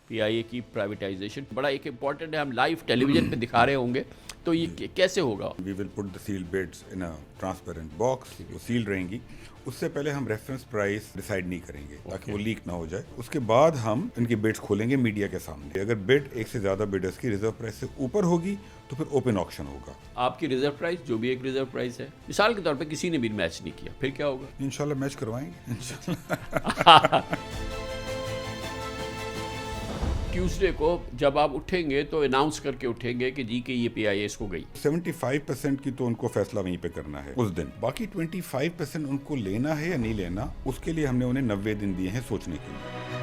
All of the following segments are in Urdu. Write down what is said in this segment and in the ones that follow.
پی آئی اے کی پرائیویٹائزیشن بڑا ایک امپورٹنٹ ہے، ہم لائیو ٹیلی ویژن پہ دکھا رہے ہوں گے، تو یہ کیسے ہوگا؟ وی will put the cell beds in a transparent box, وہ سیل رہیں گی. اس سے پہلے ہم ریفرنس پرائس ڈیسائیڈ نہیں کریں گے تاکہ وہ لیک نہ ہو جائے. اس کے بعد ہم ان کی بڈس کھولیں گے میڈیا کے سامنے. اگر بڈ ایک سے زیادہ بڈرس کی ریزرو پرائس سے اوپر ہوگی تو پھر اوپن آکشن ہوگا. آپ کی ریزرو پرائس جو بھی ایک ریزرو پرائس ہے، مثال کے طور پہ کسی نے بھی میچ نہیں کیا، پھر کیا ہوگا؟ انشاءاللہ میچ کروائیں گے. ٹیوزڈے کو جب آپ اٹھیں گے تو اناؤنس کر کے اٹھیں گے کہ جی کہ یہ پی آئی اے اس کو گئی. 75% کی تو ان کو فیصلہ وہیں پہ کرنا ہے اس دن. باقی 25% ان کو لینا ہے یا نہیں لینا، اس کے لیے ہم نے انہیں 90 دن دیے ہیں سوچنے کے لیے.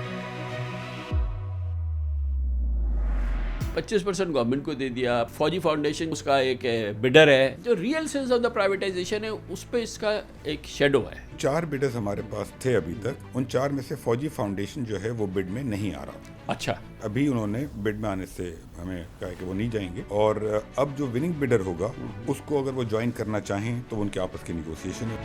25% گورنمنٹ کو دے دیا. فوجی فاؤنڈیشن اس کا ایک بڈر ہے. جو real sense of the privatization ہے اس پہ اس کا ایک شیڈو ہے. 4 بڈرز ہمارے پاس تھے ابھی تک، ان 4 میں سے فوجی فاؤنڈیشن جو ہے وہ بڈ میں نہیں آ رہا. اچھا، ابھی انہوں نے بڈ میں آنے سے ہمیں کہا کہ وہ نہیں جائیں گے، اور اب جو وننگ بڈر ہوگا اس کو اگر وہ جوائن کرنا چاہیں تو ان کے آپس کی نیگوسیشن ہے.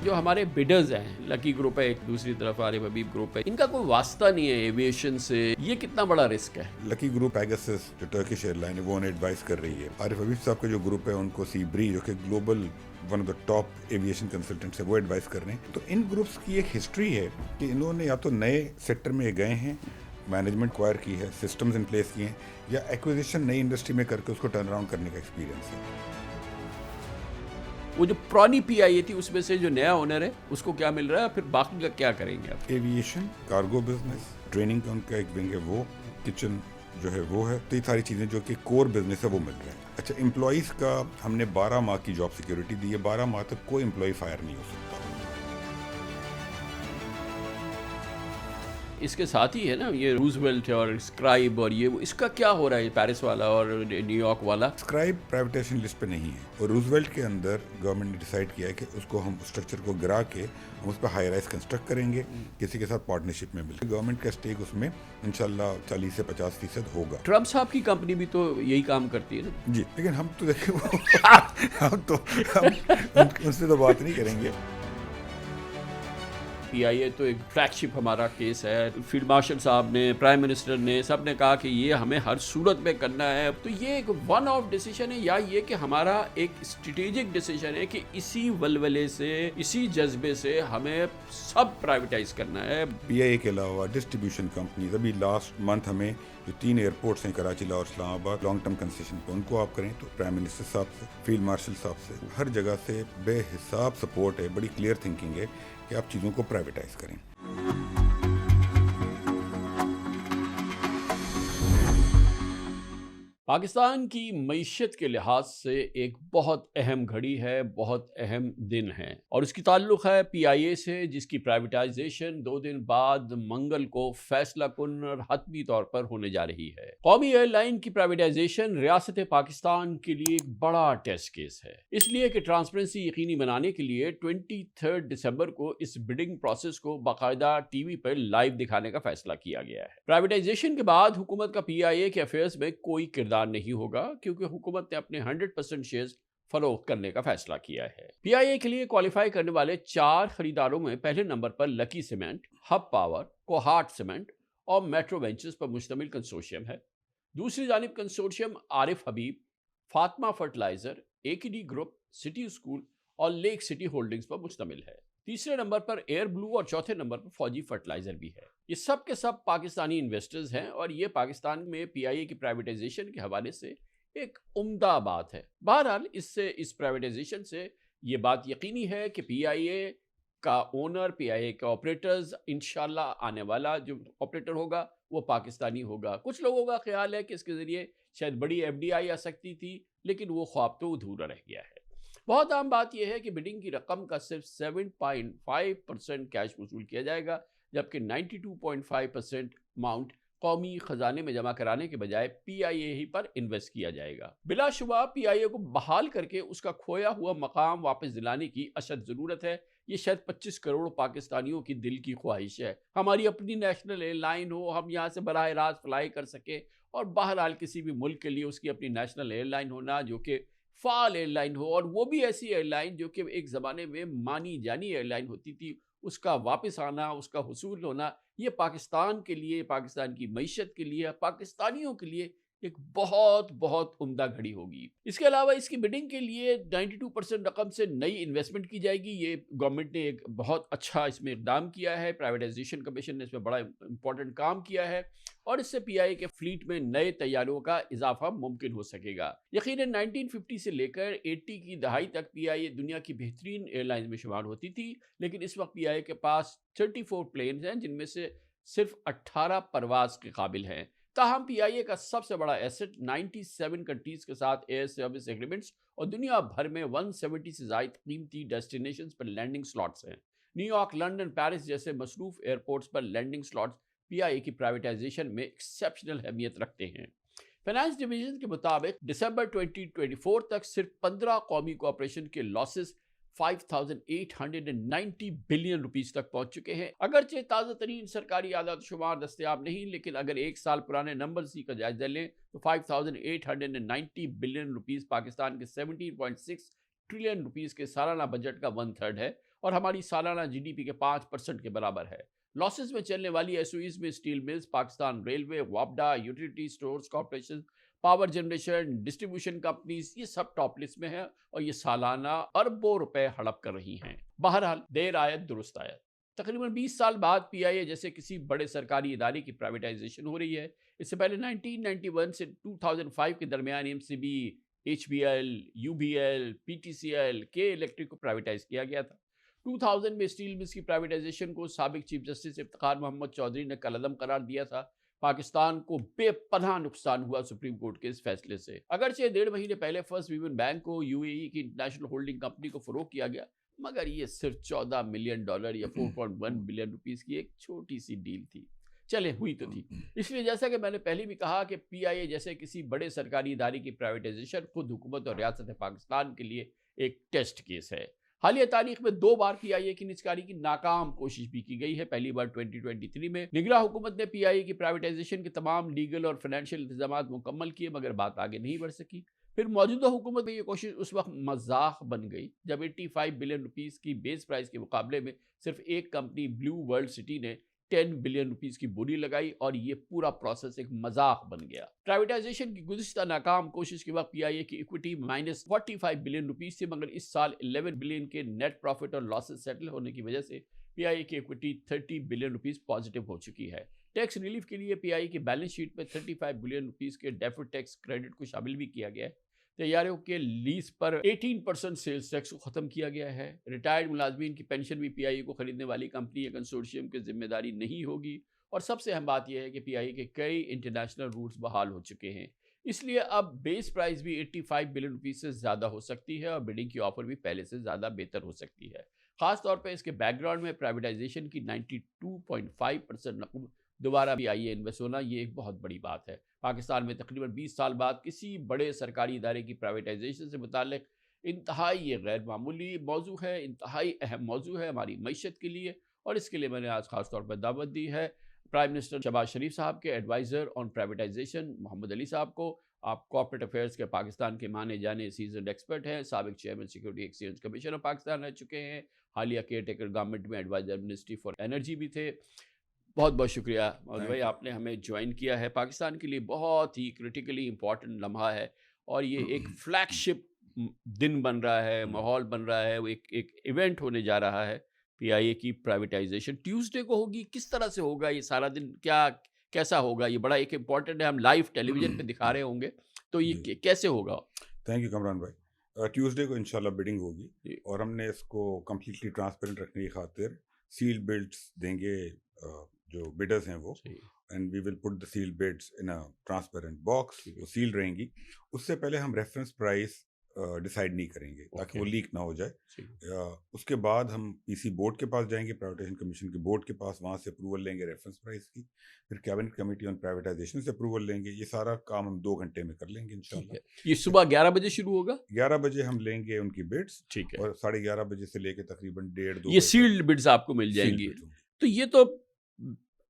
جو ہمارے بڈرز ہیں، لکی گروپ ہے ایک، دوسری طرف عارف حبیب گروپ ہے، ان کا کوئی واسطہ نہیں ہے ایویشن سے. یہ کتنا بڑا رسک ہے؟ لکی گروپ پیگاسس جو ٹرکش ایئر لائن ہے وہ انہیں ایڈوائز کر رہی ہے. عارف حبیب صاحب کا جو گروپ ہے ان کو سی بری جو کہ global one of the top aviation consultants ہے وہ ایڈوائز کر رہے ہیں. تو ان گروپس کی ایک ہسٹری ہے کہ انہوں نے یا تو نئے سیکٹر میں گئے ہیں، مینجمنٹ ایکوائر کی ہے، سسٹمز ان پلیس کیے ہیں، یا ایکوزیشن نئی انڈسٹری میں کر کے اس کو ٹرن اراؤنڈ کرنے کا ایکسپیرینس ہے. وہ جو پرانی پی آئی اے تھی اس میں سے جو نیا اونر ہے اس کو کیا مل رہا ہے، پھر باقی کا کیا کریں گے آپ؟ ایویشن، کارگو بزنس، ٹریننگ کا ان کا ایک ونگ ہے، وہ کچن جو ہے وہ ہے. تو یہ ساری چیزیں جو کہ کور بزنس ہے وہ مل رہے ہیں. اچھا، امپلائیز کا ہم نے 12 ماہ کی جاب سیکیورٹی دی ہے. 12 ماہ تک کوئی امپلائی فائر نہیں ہو سکتا. اس کے ساتھ ہی ہے نا یہ روزویلٹ اور اسکرائب اور یہ اس کا کیا ہو رہا ہے، پیرس والا اور نیو یارک والا؟ اسکرائب پرائیویٹائزیشن لسٹ پہ نہیں ہے، اور روزویلٹ کے اندر گورنمنٹ نے ڈیسائیڈ کیا ہے کہ اس کو ہم اسٹرکچر کو گرا کے ہم اس پہ ہائی رائز کنسٹرکٹ کریں گے، کسی کے ساتھ پارٹنرشپ میں مل کے. گورنمنٹ کا اسٹیک اس میں انشاءاللہ 40 سے 50% ہوگا. ٹرمپ صاحب کی کمپنی بھی تو یہی کام کرتی ہے نا جی، لیکن ہم تو دیکھیں ہم ان سے تو بات نہیں کریں گے. پی آئی اے تو ایک فلیگ شپ ہمارا کیس ہے. فیلڈ مارشل صاحب نے، پرائم منسٹر نے، سب نے کہا کہ یہ ہمیں ہر صورت میں کرنا ہے. تو یہ ایک ون آف ڈیسیژن ہے، یا یہ کہ ہمارا ایک اسٹریٹجک ڈیسیژن ہے کہ اسی ولولے سے، اسی جذبے سے ہمیں سب پرائیویٹائز کرنا ہے. پی آئی اے کے علاوہ ڈسٹریبیوشن کمپنیز، ابھی لاسٹ منتھ ہمیں جو 3 ایئرپورٹس ہیں کراچی، لاہور، اسلام آباد، لانگ ٹرم کنسیشن پہ ان کو آپ کریں تو پرائم منسٹر صاحب سے، فیلڈ مارشل صاحب سے، ہر جگہ سے بے حساب سپورٹ ہے. بڑی کلیئر تھنکنگ ہے کہ آپ چیزوں کو پرائیویٹائز کریں. پاکستان کی معیشت کے لحاظ سے ایک بہت اہم گھڑی ہے، بہت اہم دن ہے، اور اس کی تعلق ہے پی آئی اے سے، جس کی پرائیویٹائزیشن 2 دن بعد منگل کو فیصلہ کن اور حتمی طور پر ہونے جا رہی ہے. قومی ایئر لائن کی پرائیویٹائزیشن ریاست پاکستان کے لیے ایک بڑا ٹیسٹ کیس ہے، اس لیے کہ ٹرانسپیرنسی یقینی بنانے کے لیے 23 دسمبر کو اس بڈنگ پروسیس کو باقاعدہ ٹی وی پر لائیو دکھانے کا فیصلہ کیا گیا ہے. پرائیویٹائزیشن کے بعد حکومت کا پی آئی اے کے افیئرز میں کوئی کردار نہیں ہوگا، کیونکہ حکومت نے اپنے 100% شیئرز فروخت کرنے کا فیصلہ کیا ہے. پی آئی اے کے لیے کوالیفائی کرنے والے 4 خریداروں میں پہلے نمبر پر لکی سیمنٹ، ہب پاور، کوہارٹ سیمنٹ اور میٹرو وینچرز پر مشتمل کنسورشیم ہے. دوسری جانب کنسورشیم عارف حبیب، فاطمہ فرٹیلائزر، اے کی ڈی گروپ، سٹی اسکول اور لیک سٹی ہولڈنگز پر مشتمل ہے. تیسرے نمبر پر ایئر بلو اور چوتھے نمبر پر فوجی فرٹیلائزر بھی ہے. یہ سب کے سب پاکستانی انویسٹرز ہیں، اور یہ پاکستان میں پی آئی اے کی پرائیویٹائزیشن کے حوالے سے ایک عمدہ بات ہے. بہرحال اس پرائیویٹائزیشن سے یہ بات یقینی ہے کہ پی آئی اے کا اونر، پی آئی اے کے آپریٹرز، انشاءاللہ آنے والا جو آپریٹر ہوگا وہ پاکستانی ہوگا. کچھ لوگوں کا خیال ہے کہ اس کے ذریعے شاید بڑی ایف ڈی آئی آ سکتی تھی، لیکن وہ خواب تو ادھورا رہ گیا ہے. بہت عام بات یہ ہے کہ بڈنگ کی رقم کا صرف 7.5% کیش وصول کیا جائے گا، جبکہ 92.5% اماؤنٹ قومی خزانے میں جمع کرانے کے بجائے پی آئی اے ہی پر انویسٹ کیا جائے گا. بلا شبہ پی آئی اے کو بحال کر کے اس کا کھویا ہوا مقام واپس دلانے کی اشد ضرورت ہے. یہ شاید 25 کروڑ پاکستانیوں کی دل کی خواہش ہے. ہماری اپنی نیشنل ایئر لائن ہو، ہم یہاں سے براہ راست فلائی کر سکیں، اور بہرحال کسی بھی ملک کے لیے اس کی اپنی نیشنل ایئر لائن ہونا جو کہ فعال ایئر لائن ہو، اور وہ بھی ایسی ایئر لائن جو کہ ایک زمانے میں مانی جانی ایئر لائن ہوتی تھی. اس کا واپس آنا، اس کا حصول ہونا، یہ پاکستان کے لیے، پاکستان کی معیشت کے لیے، پاکستانیوں کے لیے ایک بہت بہت عمدہ گھڑی ہوگی۔ اس کے علاوہ اس کی بڈنگ کے لیے 92% رقم سے نئی انویسٹمنٹ کی جائے گی۔ یہ گورنمنٹ نے ایک بہت اچھا اس میں اقدام کیا ہے، پرائیویٹائزیشن کمیشن نے اس میں بڑا امپورٹنٹ کام کیا ہے، اور اس سے پی آئی اے کے فلیٹ میں نئے طیاروں کا اضافہ ممکن ہو سکے گا۔ یقیناً 1950 سے لے کر 80 کی دہائی تک پی آئی اے دنیا کی بہترین ایئر لائنز میں شمار ہوتی تھی، لیکن اس وقت پی آئی اے کے پاس 34 پلینز ہیں جن میں سے صرف 18 پرواز کے قابل ہیں۔ تاہم پی آئی اے کا سب سے بڑا ایسٹ 97 کنٹریز کے ساتھ ایئر سروس ایگریمنٹس اور دنیا بھر میں 170 سے زائد قیمتی ڈیسٹینیشنز پر لینڈنگ سلاٹس ہیں۔ نیو یارک، لنڈن، پیرس جیسے مصروف ایئرپورٹس پر لینڈنگ سلاٹس پی آئی اے کی پرائیویٹائزیشن میں ایکسیپشنل اہمیت رکھتے ہیں۔ فائنانس ڈویژن کے مطابق دسمبر 2024 تک صرف 15 قومی کوآپریشن کے لاسز 5,890 بلین روپیز تک پہنچ چکے ہیں۔ اگرچہ تازہ ترین سرکاری اعداد و شمار دستیاب نہیں، لیکن اگر ایک سال پرانے نمبرز کا جائزہ لیں تو 5,890 بلین روپیز پاکستان کے 17.6 ٹریلین روپیز کے سالانہ بجٹ کا 1/3 ہے اور ہماری سالانہ جی ڈی پی کے 5% کے برابر ہے۔ لاسز میں چلنے والی ایس او ایز میں اسٹیل ملز، پاکستان ریلوے، وابڈا، utility stores corporation, power generation, distribution companies, یہ سب ٹاپ لسٹ میں ہیں اور یہ سالانہ اربوں روپے ہڑپ کر رہی ہیں۔ بہرحال دیر آیت درست آیت۔ تقریباً 20 سال بعد پی آئی اے جیسے کسی بڑے سرکاری ادارے کی پرائیویٹائزیشن ہو رہی ہے۔ اس سے پہلے 1991 سے 2005 کے درمیان M C B, H B L, U be L, P T C L, K electric کو پرائیویٹائز کیا گیا تھا۔ 2000 میں اسٹیل ملز کی پرائیویٹائزیشن کو سابق چیف جسٹس افتخار محمد چودھری نے کالعدم قرار دیا تھا۔ پاکستان کو بے پناہ نقصان ہوا سپریم کورٹ کے اس فیصلے سے۔ اگرچہ 1.5 مہینے پہلے فرسٹ ویمن بینک کو یو اے ای کی انٹرنیشنل ہولڈنگ کمپنی کو فروغ کیا گیا، مگر یہ صرف $14 ملین یا 4.1 بلین روپیز کی ایک چھوٹی سی ڈیل تھی۔ چلے ہوئی تو تھی۔ اس لیے جیسا کہ میں نے پہلے بھی کہا کہ پی آئی اے جیسے کسی بڑے سرکاری ادارے کی پرائیویٹائزیشن خود حکومت اور ریاست پاکستان کے لیے ایک ٹیسٹ کیس ہے۔ حالیہ تاریخ میں 2 بار پی آئی اے کی نجکاری کی ناکام کوشش بھی کی گئی ہے۔ پہلی بار 2023 میں نگراں حکومت نے پی آئی اے کی پرائیویٹائزیشن کے تمام لیگل اور فائنینشیل انتظامات مکمل کیے، مگر بات آگے نہیں بڑھ سکی۔ پھر موجودہ حکومت میں یہ کوشش اس وقت مذاق بن گئی جب 85 بلین روپیز کی بیس پرائز کے مقابلے میں صرف ایک کمپنی بلیو ورلڈ سٹی نے 10 بلین روپیز کی بولی لگائی اور یہ پورا پروسیس ایک مذاق بن گیا۔ پرائیویٹائزیشن کی گزشتہ ناکام کوشش کے وقت پی آئی اے کی ایکوٹی -45 بلین روپیز تھی، مگر اس سال 11 بلین کے نیٹ پروفٹ اور لاسز سیٹل ہونے کی وجہ سے پی آئی اے کی ایکوٹی 30 بلین روپیز پازیٹیو ہو چکی ہے۔ ٹیکس ریلیف کے لیے پی آئی اے کی بیلنس شیٹ میں 35 بلین روپیز کے ڈیفرڈ ٹیکس کریڈٹ کو شامل بھی کیا گیا ہے۔ طیاروں کے لیز پر 18% سیلز ٹیکس کو ختم کیا گیا ہے۔ ریٹائرڈ ملازمین کی پینشن بھی پی آئی اے کو خریدنے والی کمپنی یا کنسورشیم کی ذمہ داری نہیں ہوگی، اور سب سے اہم بات یہ ہے کہ پی آئی اے کے کئی انٹرنیشنل روٹس بحال ہو چکے ہیں۔ اس لیے اب بیس پرائز بھی 85 بلین روپیز سے زیادہ ہو سکتی ہے اور بڈنگ کی آفر بھی پہلے سے زیادہ بہتر ہو سکتی ہے۔ خاص طور پہ اس کے بیک گراؤنڈ میں پرائیویٹائزیشن کی 92.5% رقم دوبارہ پی آئی اے انویسٹ ہونا، یہ ایک بہت بڑی بات ہے۔ پاکستان میں تقریباً 20 سال بعد کسی بڑے سرکاری ادارے کی پرائیویٹائزیشن سے متعلق انتہائی یہ غیر معمولی موضوع ہے، انتہائی اہم موضوع ہے ہماری معیشت کے لیے، اور اس کے لیے میں نے آج خاص طور پر دعوت دی ہے پرائم منسٹر شہباز شریف صاحب کے ایڈوائزر آن پرائیویٹائزیشن محمد علی صاحب کو۔ آپ کارپوریٹ افیئرز کے پاکستان کے مانے جانے سیزنڈ ایکسپرٹ ہیں، سابق chairman security exchange commission of Pakistan رہ چکے ہیں، حالیہ کیئر ٹیکر گورنمنٹ میں ایڈوائزر منسٹری فار انرجی بھی تھے۔ بہت بہت شکریہ محمد بھائی، آپ نے ہمیں جوائن کیا ہے۔ پاکستان کے لیے بہت ہی کریٹیکلی امپورٹنٹ لمحہ ہے اور یہ ایک فلیگ شپ دن بن رہا ہے، ماحول بن رہا ہے، وہ ایک ایونٹ ہونے جا رہا ہے۔ پی آئی اے کی پرائیویٹائزیشن ٹیوزڈے کو ہوگی، کس طرح سے ہوگا یہ سارا دن، کیسا ہوگا؟ یہ بڑا ایک امپورٹنٹ ہے، ہم لائیو ٹیلی ویژن پہ دکھا رہے ہوں گے، تو یہ کیسے ہوگا؟ تھینک یو کمران بھائی۔ ٹیوزڈے کو انشاءاللہ بڈنگ ہوگی اور ہم نے اس کو کمپلیٹلی ٹرانسپیرنٹ رکھنے کی خاطر سیل بلڈس دیں گے جو بڈرز ہیں وہ، and we will put the seal bids in a transparent box, وہ سیل رہیں گی۔ اس سے پہلے ہم ریفرنس پرائس ڈیسائیڈ نہیں کریں گے تاکہ وہ لیک نہ ہو جائے۔ اس کے بعد ہم پی سی بورڈ کے پاس جائیں گے، پرائیویٹائزیشن کمیشن کے بورڈ کے پاس، وہاں سے اپروول لیں گے ریفرنس پرائس کی، پھر کیبنٹ کمیٹی آن پرائیویٹائزیشن سے اپروول لیں گے۔ یہ سارا کام ہم 2 گھنٹے میں کر لیں گے انشاءاللہ۔ یہ صبح 11 بجے شروع ہوگا؟ 11 بجے ہم لیں گے ان کی بڈس، ٹھیک ہے، اور 11:30 بجے سے لے کے تقریباً 1:30-2 یہ سیلڈ بڈز آپ کو مل جائیں گی۔ تو یہ تو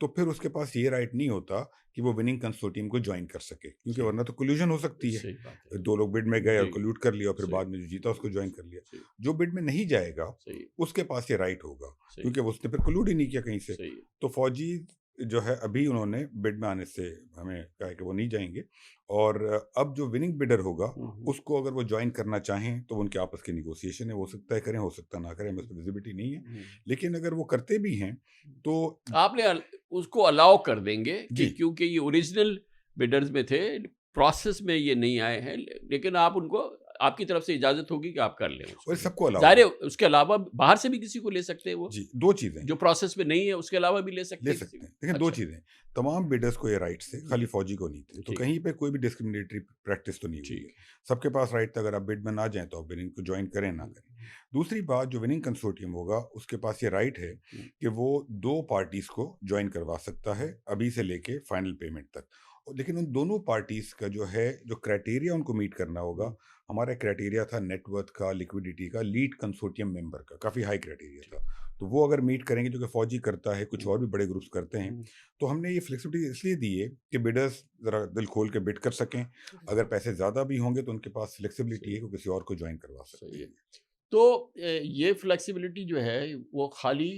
تو پھر اس کے پاس یہ رائٹ نہیں ہوتا کہ وہ وننگ کنسورٹیم کو جوائن کر سکے، کیونکہ ورنہ تو کولوژن ہو سکتی ہے، صحیح بات ہے، دو لوگ بڈ میں گئے اور جی کولوٹ کر لیا اور پھر صحیح بعد میں جو جیتا اس کو جوائن کر لیا. صحیح جو بڈ میں نہیں جائے گا صحیح اس کے پاس یہ رائٹ ہوگا، صحیح کیونکہ اس نے پھر کولوڈ ہی نہیں کیا کہیں سے. صحیح تو فوجی جو ہے ابھی انہوں نے بڈ میں آنے سے ہمیں کہا ہے کہ وہ نہیں جائیں گے، اور اب جو وننگ بڈر ہوگا اس کو اگر وہ جوائن کرنا چاہیں تو ان کے آپس کی نیگوسیشن ہے، وہ ہو سکتا ہے کریں، ہو سکتا نہ کریں، ہمیں اس پہ ویزیبلٹی نہیں ہے. لیکن اگر وہ کرتے بھی ہیں تو آپ نے اس کو الاؤ کر دیں گے کہ جی کیونکہ یہ اوریجنل بڈرز میں تھے، پروسیس میں یہ نہیں آئے ہیں، لیکن آپ ان کو، آپ کی طرف سے اجازت ہوگی کہ آپ کر لیں اس اور کو. سب کو الاؤ ظاہر ہے اس کے علاوہ باہر سے بھی کسی کو لے سکتے ہیں، وہ جی. دو چیزیں جو پروسیس میں نہیں ہے اس کے علاوہ بھی لے سکتے لے ہیں سکتے کسی ہیں. کو. دیکھیں دو اچھا، چیزیں، تمام بیڈرز کو یہ رائٹ تھے، خالی فوجی کو نہیں تھے. تو ٹھیک. کہیں پہ کوئی بھی ڈسکرمنیٹری پریکٹس تو نہیں ہوئی ٹھیک. ہے، سب کے پاس رائٹ تھا. اگر آپ بڈ میں نہ جائیں تو آپ وننگ کو جوائن کریں نہ کریں. دوسری بات، جو وننگ کنسورٹیم ہوگا اس کے پاس یہ رائٹ ہے کہ وہ دو پارٹیز کو جوائن کروا سکتا ہے ابھی سے لے کے فائنل پیمنٹ تک. لیکن ان دونوں پارٹیز کا جو ہے جو کرائٹیریا ان کو میٹ کرنا ہوگا، ہمارا کرائٹیریا تھا نیٹ ورتھ کا، لیکوڈیٹی کا، لیڈ کنسورٹیم ممبر کا، کافی ہائی کرائٹیریا تھا. تو وہ اگر میٹ کریں گے، جو کہ فوجی کرتا ہے، کچھ اور بھی بڑے گروپس کرتے ہیں، تو ہم نے یہ فلیکسیبلٹی اس لیے دی ہے کہ بڈرز ذرا دل کھول کے بڈ کر سکیں. اگر پیسے زیادہ بھی ہوں گے تو ان کے پاس فلیکسیبلٹی ہے کہ کسی اور کو جوائن کروا سکتے ہیں. تو یہ فلیکسیبلٹی جو ہے وہ خالی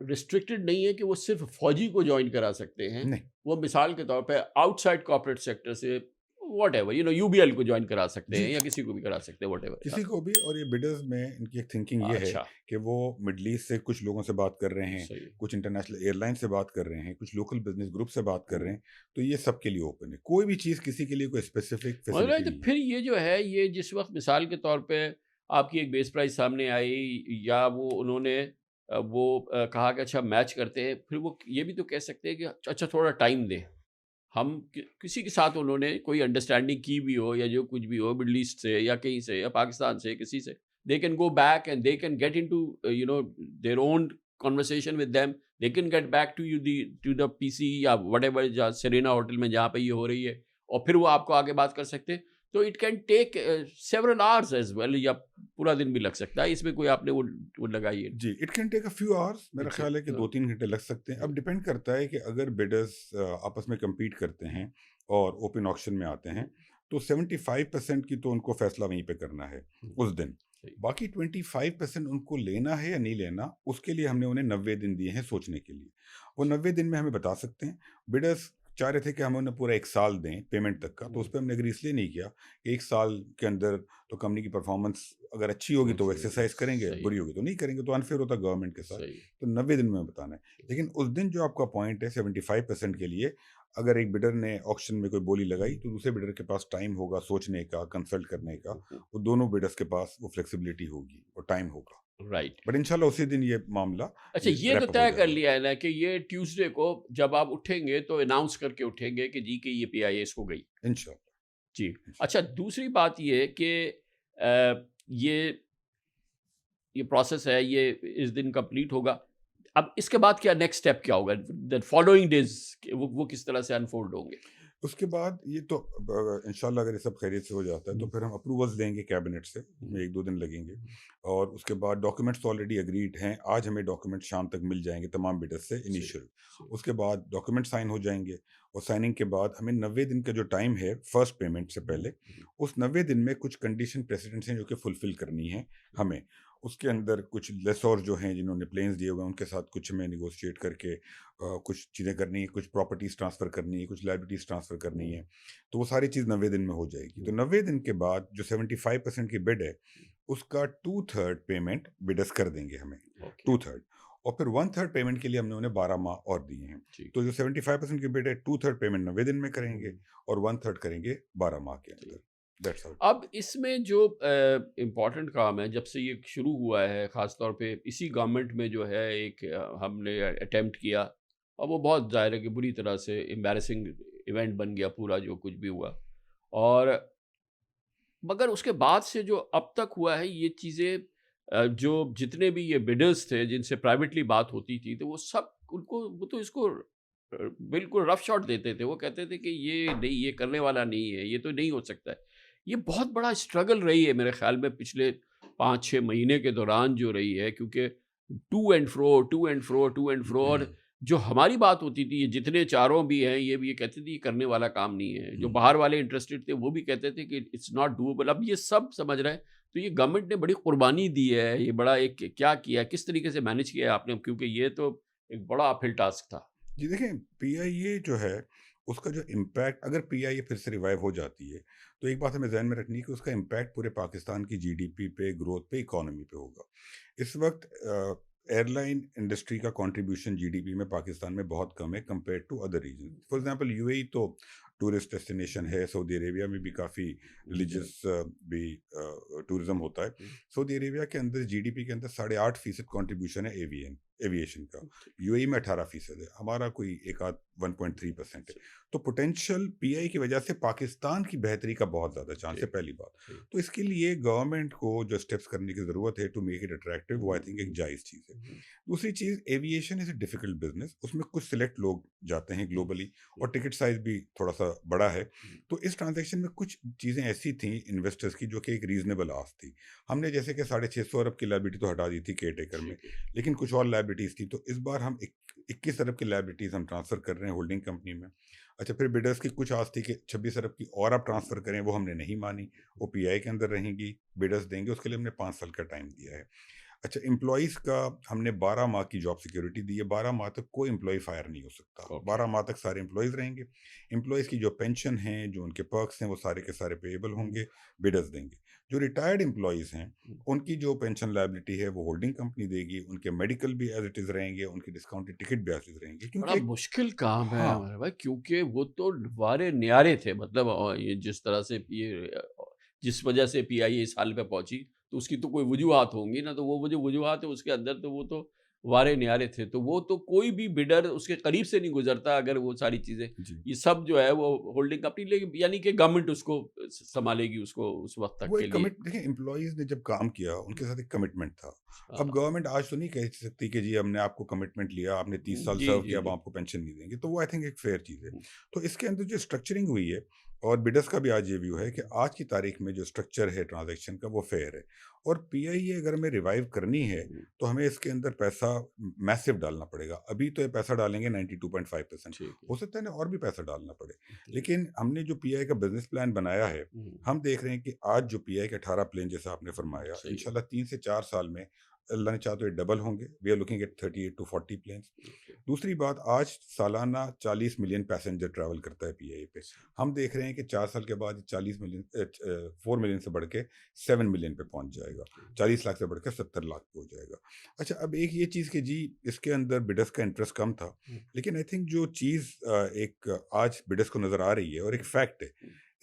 ریسٹرکٹڈ نہیں ہے کہ وہ صرف فوجی کو جوائن کرا سکتے ہیں، نہیں وہ مثال کے طور پہ آؤٹ سائڈ کارپوریٹ سیکٹر سے whatever you be L کو جوائن کرا سکتے ہیں، جی یا کسی کو بھی کرا سکتے ہیں، واٹ ایور. کسی کو بھی. اور یہ بڈرز میں ان کی ایک تھنکنگ یہ ہے اچھا، کہ وہ مڈل ایسٹ سے کچھ لوگوں سے بات کر رہے ہیں، صحیح. کچھ انٹرنیشنل ایئر لائن سے بات کر رہے ہیں، کچھ لوکل بزنس گروپ سے بات کر رہے ہیں. تو یہ سب کے لیے اوپن ہے، کوئی بھی چیز کسی کے لیے کوئی اسپیسیفک فیسلٹی تو نہیں پھر یہ جو ہے، یہ جس وقت مثال کے طور پہ آپ کی ایک بیس پرائز سامنے آئی، یا وہ انہوں نے وہ کہا کہ اچھا میچ کرتے ہیں، پھر وہ یہ بھی تو کہہ سکتے ہیں کہ اچھا تھوڑا ٹائم دیں. ہم کسی کے ساتھ انہوں نے کوئی انڈرسٹینڈنگ کی بھی ہو، یا جو کچھ بھی ہو، مڈل ایسٹ سے یا کہیں سے یا پاکستان سے کسی سے، they can go back and they can get into their own conversation with them. They can get back to you to the PC یا whatever سرینا ہوٹل میں جہاں پہ یہ ہو رہی ہے، اور پھر وہ آپ کو آگے بات کر سکتے ہیں. تو it can take several hours as well، یا پورا دن بھی لگ سکتا ہے. اس میں کوئی آپ نے وہ لگائی ہے؟ جی. It can take a few hours. میرا خیال ہے کہ 2-3 گھنٹے لگ سکتے ہیں. اب ڈپینڈ کرتا ہے کہ اگر بڈرز آپس میں کمپیٹ کرتے ہیں اور اوپن آکشن میں آتے ہیں تو 75% کی تو ان کو فیصلہ وہیں پہ کرنا ہے اس دن. باقی 25% ان کو لینا ہے یا نہیں لینا، اس کے لیے ہم نے انہیں 90 دن دیے ہیں سوچنے کے لیے. وہ 90 دن میں ہمیں بتا سکتے ہیں. بڈرز چاہ رہے تھے کہ ہم انہیں پورا 1 سال دیں پیمنٹ تک کا، تو اس پہ ہم نے اگری اس لیے نہیں کیا کہ 1 سال کے اندر تو کمپنی کی پرفارمنس اگر اچھی ہوگی تو وہ ایکسرسائز کریں گے، بری ہوگی تو نہیں کریں گے، تو انفیئر ہوتا گورنمنٹ کے ساتھ. تو 90 دن میں بتانا ہے. لیکن اس دن جو آپ کا پوائنٹ ہے 75% کے لیے، اگر ایک بڈر نے آکشن میں کوئی بولی لگائی تو دوسرے بڈر کے پاس ٹائم ہوگا سوچنے کا، کنسلٹ کرنے کا. وہ دونوں بڈرز کے پاس وہ فلیکسیبلٹی ہوگی اور ٹائم ہوگا. رائٹ. بٹ انشاءاللہ اسی دن یہ معاملہ. اچھا، یہ تو طے کر لیا ہے نا کہ یہ ٹیوزڈے کو جب آپ اٹھیں گے تو اناؤنس کر کے اٹھیں گے کہ جی کہ یہ PIAS کو گئی انشاءاللہ. جی. اچھا، دوسری بات یہ کہ یہ پروسیس ہے، یہ اس دن کمپلیٹ ہوگا. اب اس کے بعد کیا نیکسٹ اسٹیپ کیا ہوگا؟ فالوئنگ ڈیز وہ کس طرح سے انفولڈ ہوں گے؟ اس کے بعد یہ تو انشاءاللہ اگر یہ سب خیریت سے ہو جاتا ہے تو پھر ہم اپروولز لیں گے کیبنٹ سے، 1-2 دن لگیں گے. اور اس کے بعد ڈاکیومنٹس آلریڈی اگریڈ ہیں. آج ہمیں ڈاکیومنٹ شام تک مل جائیں گے تمام بیڈرز سے انیشیل. اس کے بعد ڈاکیومنٹ سائن ہو جائیں گے، اور سائننگ کے بعد ہمیں 90 دن کا جو ٹائم ہے فرسٹ پیمنٹ سے پہلے، اس 90 دن میں کچھ کنڈیشن پریسیڈنٹس ہیں جو کہ فلفل کرنی ہیں ہمیں. اس کے اندر کچھ لیسور جو ہیں جنہوں نے پلینز دیے ہوئے ہیں ان کے ساتھ کچھ ہمیں نیگوشیٹ کر کے کچھ چیزیں کرنی ہیں، کچھ پراپرٹیز ٹرانسفر کرنی ہے، کچھ لائبلٹیز ٹرانسفر کرنی ہے. تو وہ ساری چیز 90 دن میں ہو جائے گی. تو 90 دن کے بعد جو 75% کی بڈ ہے اس کا 2/3 پیمنٹ بڈرز کر دیں گے ہمیں، 2/3. اور پھر 1/3 پیمنٹ کے لیے ہم نے انہیں 12 ماہ اور دیے ہیں. تو جو 75% کی بڈ ہے 2/3 پیمنٹ 90 دن میں کریں گے اور 1/3 کریں گے 12 ماہ کے اندر. اب اس میں جو امپورٹنٹ کام ہے جب سے یہ شروع ہوا ہے، خاص طور پہ اسی گورنمنٹ میں جو ہے ایک ہم نے اٹیمپٹ کیا، اور وہ بہت ظاہر ہے کہ بری طرح سے امبیرسنگ ایونٹ بن گیا پورا جو کچھ بھی ہوا. اور مگر اس کے بعد سے جو اب تک ہوا ہے یہ چیزیں، جو جتنے بھی یہ بڈرز تھے جن سے پرائیویٹلی بات ہوتی تھی، تو وہ سب وہ تو اس کو بالکل رف شاٹ دیتے تھے. وہ کہتے تھے کہ یہ نہیں، یہ کرنے والا نہیں ہے، یہ تو نہیں ہو سکتا ہے. یہ بہت بڑا اسٹرگل رہی ہے میرے خیال میں پچھلے 5-6 مہینے کے دوران جو رہی ہے، کیونکہ ٹو اینڈ فرو. اور جو ہماری بات ہوتی تھی، یہ جتنے چاروں بھی ہیں یہ بھی یہ کہتے تھے یہ کرنے والا کام نہیں ہے، جو باہر والے انٹرسٹڈ تھے وہ بھی کہتے تھے کہ اٹس ناٹ ڈویبل. اب یہ سب سمجھ رہے ہیں. تو یہ گورنمنٹ نے بڑی قربانی دی ہے، یہ بڑا ایک کیا کیا کس طریقے سے مینج کیا ہے آپ نے، کیونکہ یہ تو ایک بڑا اپ ہل ٹاسک تھا. جی دیکھیں، پی آئی اے جو ہے اس کا جو امپیکٹ، اگر پی آئی اے پھر سے ریوائیو ہو جاتی ہے تو ایک بات ہمیں ذہن میں رکھنی ہے کہ اس کا امپیکٹ پورے پاکستان کی جی ڈی پی پہ، گروتھ پہ، اکانومی پہ ہوگا. اس وقت ایئر لائن انڈسٹری کا کنٹریبیوشن جی ڈی پی میں پاکستان میں بہت کم ہے compare to other region. For example U A E تو ٹورسٹ ڈیسٹینیشن ہے، سعودی عربیہ میں بھی کافی ریلیجس بھی ٹورزم ہوتا ہے. سعودی عربیہ کے اندر جی ڈی پی کے اندر 8.5% کنٹریبیوشن ہے ایویشن کا. یو اے ای میں 18% ہے، ہمارا کوئی ایک آدھ 1.3% ہے. تو پوٹینشیل پی آئی کی وجہ سے پاکستان کی بہتری کا بہت زیادہ چانس ہے، پہلی بات. تو اس کے لیے گورنمنٹ کو جو اسٹیپس کرنے کی ضرورت ہے ٹو میک اٹ اٹریکٹیو، وہ آئی تھنک ایک جائز چیز ہے. دوسری چیز، aviation is a difficult business, اس میں کچھ سلیکٹ لوگ جاتے ہیں گلوبلی، اور ٹکٹ سائز بھی تھوڑا سا بڑا ہے. تو اس ٹرانزیکشن میں کچھ چیزیں ایسی تھیں انویسٹرز کی جو کہ ایک ریزنیبل آس تھی. ہم نے جیسے کہ 650 ارب کی لائبلٹی تو ہٹا دی تھی کیئر ٹیکر میں، لیکن کچھ اور لائبلٹیز تھی. تو اس بار ہم 21 ارب کی لائبلٹیز ہم ٹرانسفر کر رہے ہیں ہولڈنگ کمپنی میں. اچھا، پھر بڈرز کی کچھ آس تھی کہ 26 ارب کی اور آپ ٹرانسفر کریں، وہ ہم نے نہیں مانی، وہ پی آئی کے اندر رہیں گی، بڈرز دیں گے، اس کے لیے ہم نے 5 سال کا ٹائم دیا ہے. اچھا، امپلائیز کا ہم نے 12 ماہ کی جاب سیکیورٹی دی ہے. 12 ماہ تک کوئی امپلائی فائر نہیں ہو سکتا. 12 ماہ تک سارے امپلائیز رہیں گے. امپلائیز کی جو پینشن ہیں، جو ان کے پرکس ہیں، وہ سارے کے سارے پیبل ہوں گے، بڈرز دیں گے. جو ریٹائرڈ امپلائیز ہیں ان کی جو پینشن لائبلٹی ہے وہ ہولڈنگ کمپنی دے گی. ان کے میڈیکل بھی ایز اٹ از رہیں گے، ان کی ڈسکاؤنٹڈ ٹکٹ بھی ایز اٹ از رہیں گے. بڑا کیونکہ مشکل کام ہے ہاں ہمارے بھائی، کیونکہ وہ تو وارے نیارے تھے. مطلب یہ جس طرح سے یہ جس وجہ سے پی آئی اس حال پہ پہنچی تو اس کی تو کوئی وجوہات ہوں گی نا. تو وہ جو وجوہات ہے اس کے اندر تو وہ تو وارے نیارے تھے. تو وہ تو کوئی بھی بڈر اس کے قریب سے نہیں گزرتا اگر وہ ساری چیزیں جی، یہ سب جو ہے وہ ہولڈنگ کمپنی لے گی، یعنی کہ گورنمنٹ اس کو سنبھالے گی اس کو اس وقت تک وہ کے ایک لیے. دیکھیں، امپلائیز نے جب کام کیا ان کے ساتھ ایک کمٹمنٹ تھا. ہاں. اب گورنمنٹ آج تو نہیں کہہ سکتی کہ جی ہم نے آپ کو کمٹمنٹ لیا، آپ نے 30 سال جی سرو جی کیا، اب جی. آپ کو پینشن نہیں دیں گے. تو وہ آئی تھنک ایک فیئر چیز ہے. تو اس کے اندر جو اسٹرکچرنگ ہوئی ہے، اور بڈرس کا بھی آج یہ ویو ہے کہ آج کی تاریخ میں جو اسٹرکچر ہے ٹرانزیکشن کا وہ فیئر ہے. اور پی آئی اے اگر ہمیں ریوائیو کرنی ہے تو ہمیں اس کے اندر پیسہ میسو ڈالنا پڑے گا. ابھی تو یہ پیسہ ڈالیں گے 92.5%، ٹھیک ہے. ہو سکتا ہے نا اور بھی پیسہ ڈالنا پڑے. لیکن ہم نے جو پی آئی کا بزنس پلان بنایا ہے، ہم دیکھ رہے ہیں کہ آج جو پی آئی کے 18 پلین جیسا آپ نے فرمایا، صحیح ہے. انشاءاللہ 3 سے 4 سال میں اللہ نے چاہا تو یہ ڈبل ہوں گے. We are looking at 38 to 40 planes. دوسری بات، آج سالانہ 40 ملین پیسنجر ٹریول کرتا ہے پی آئی پہ. ہم دیکھ رہے ہیں کہ 4 سال کے بعد 4 ملین سے بڑھ کے 7 ملین پہ پہنچ جائے گا. 40 لاکھ سے بڑھ کے 70 لاکھ پہ ہو جائے گا. اچھا، اب ایک یہ چیز کہ جی اس کے اندر بڈرس کا انٹرسٹ کم تھا، لیکن آئی تھنک جو چیز ایک آج بڈرس کو نظر آ رہی ہے اور ایک فیکٹ ہے،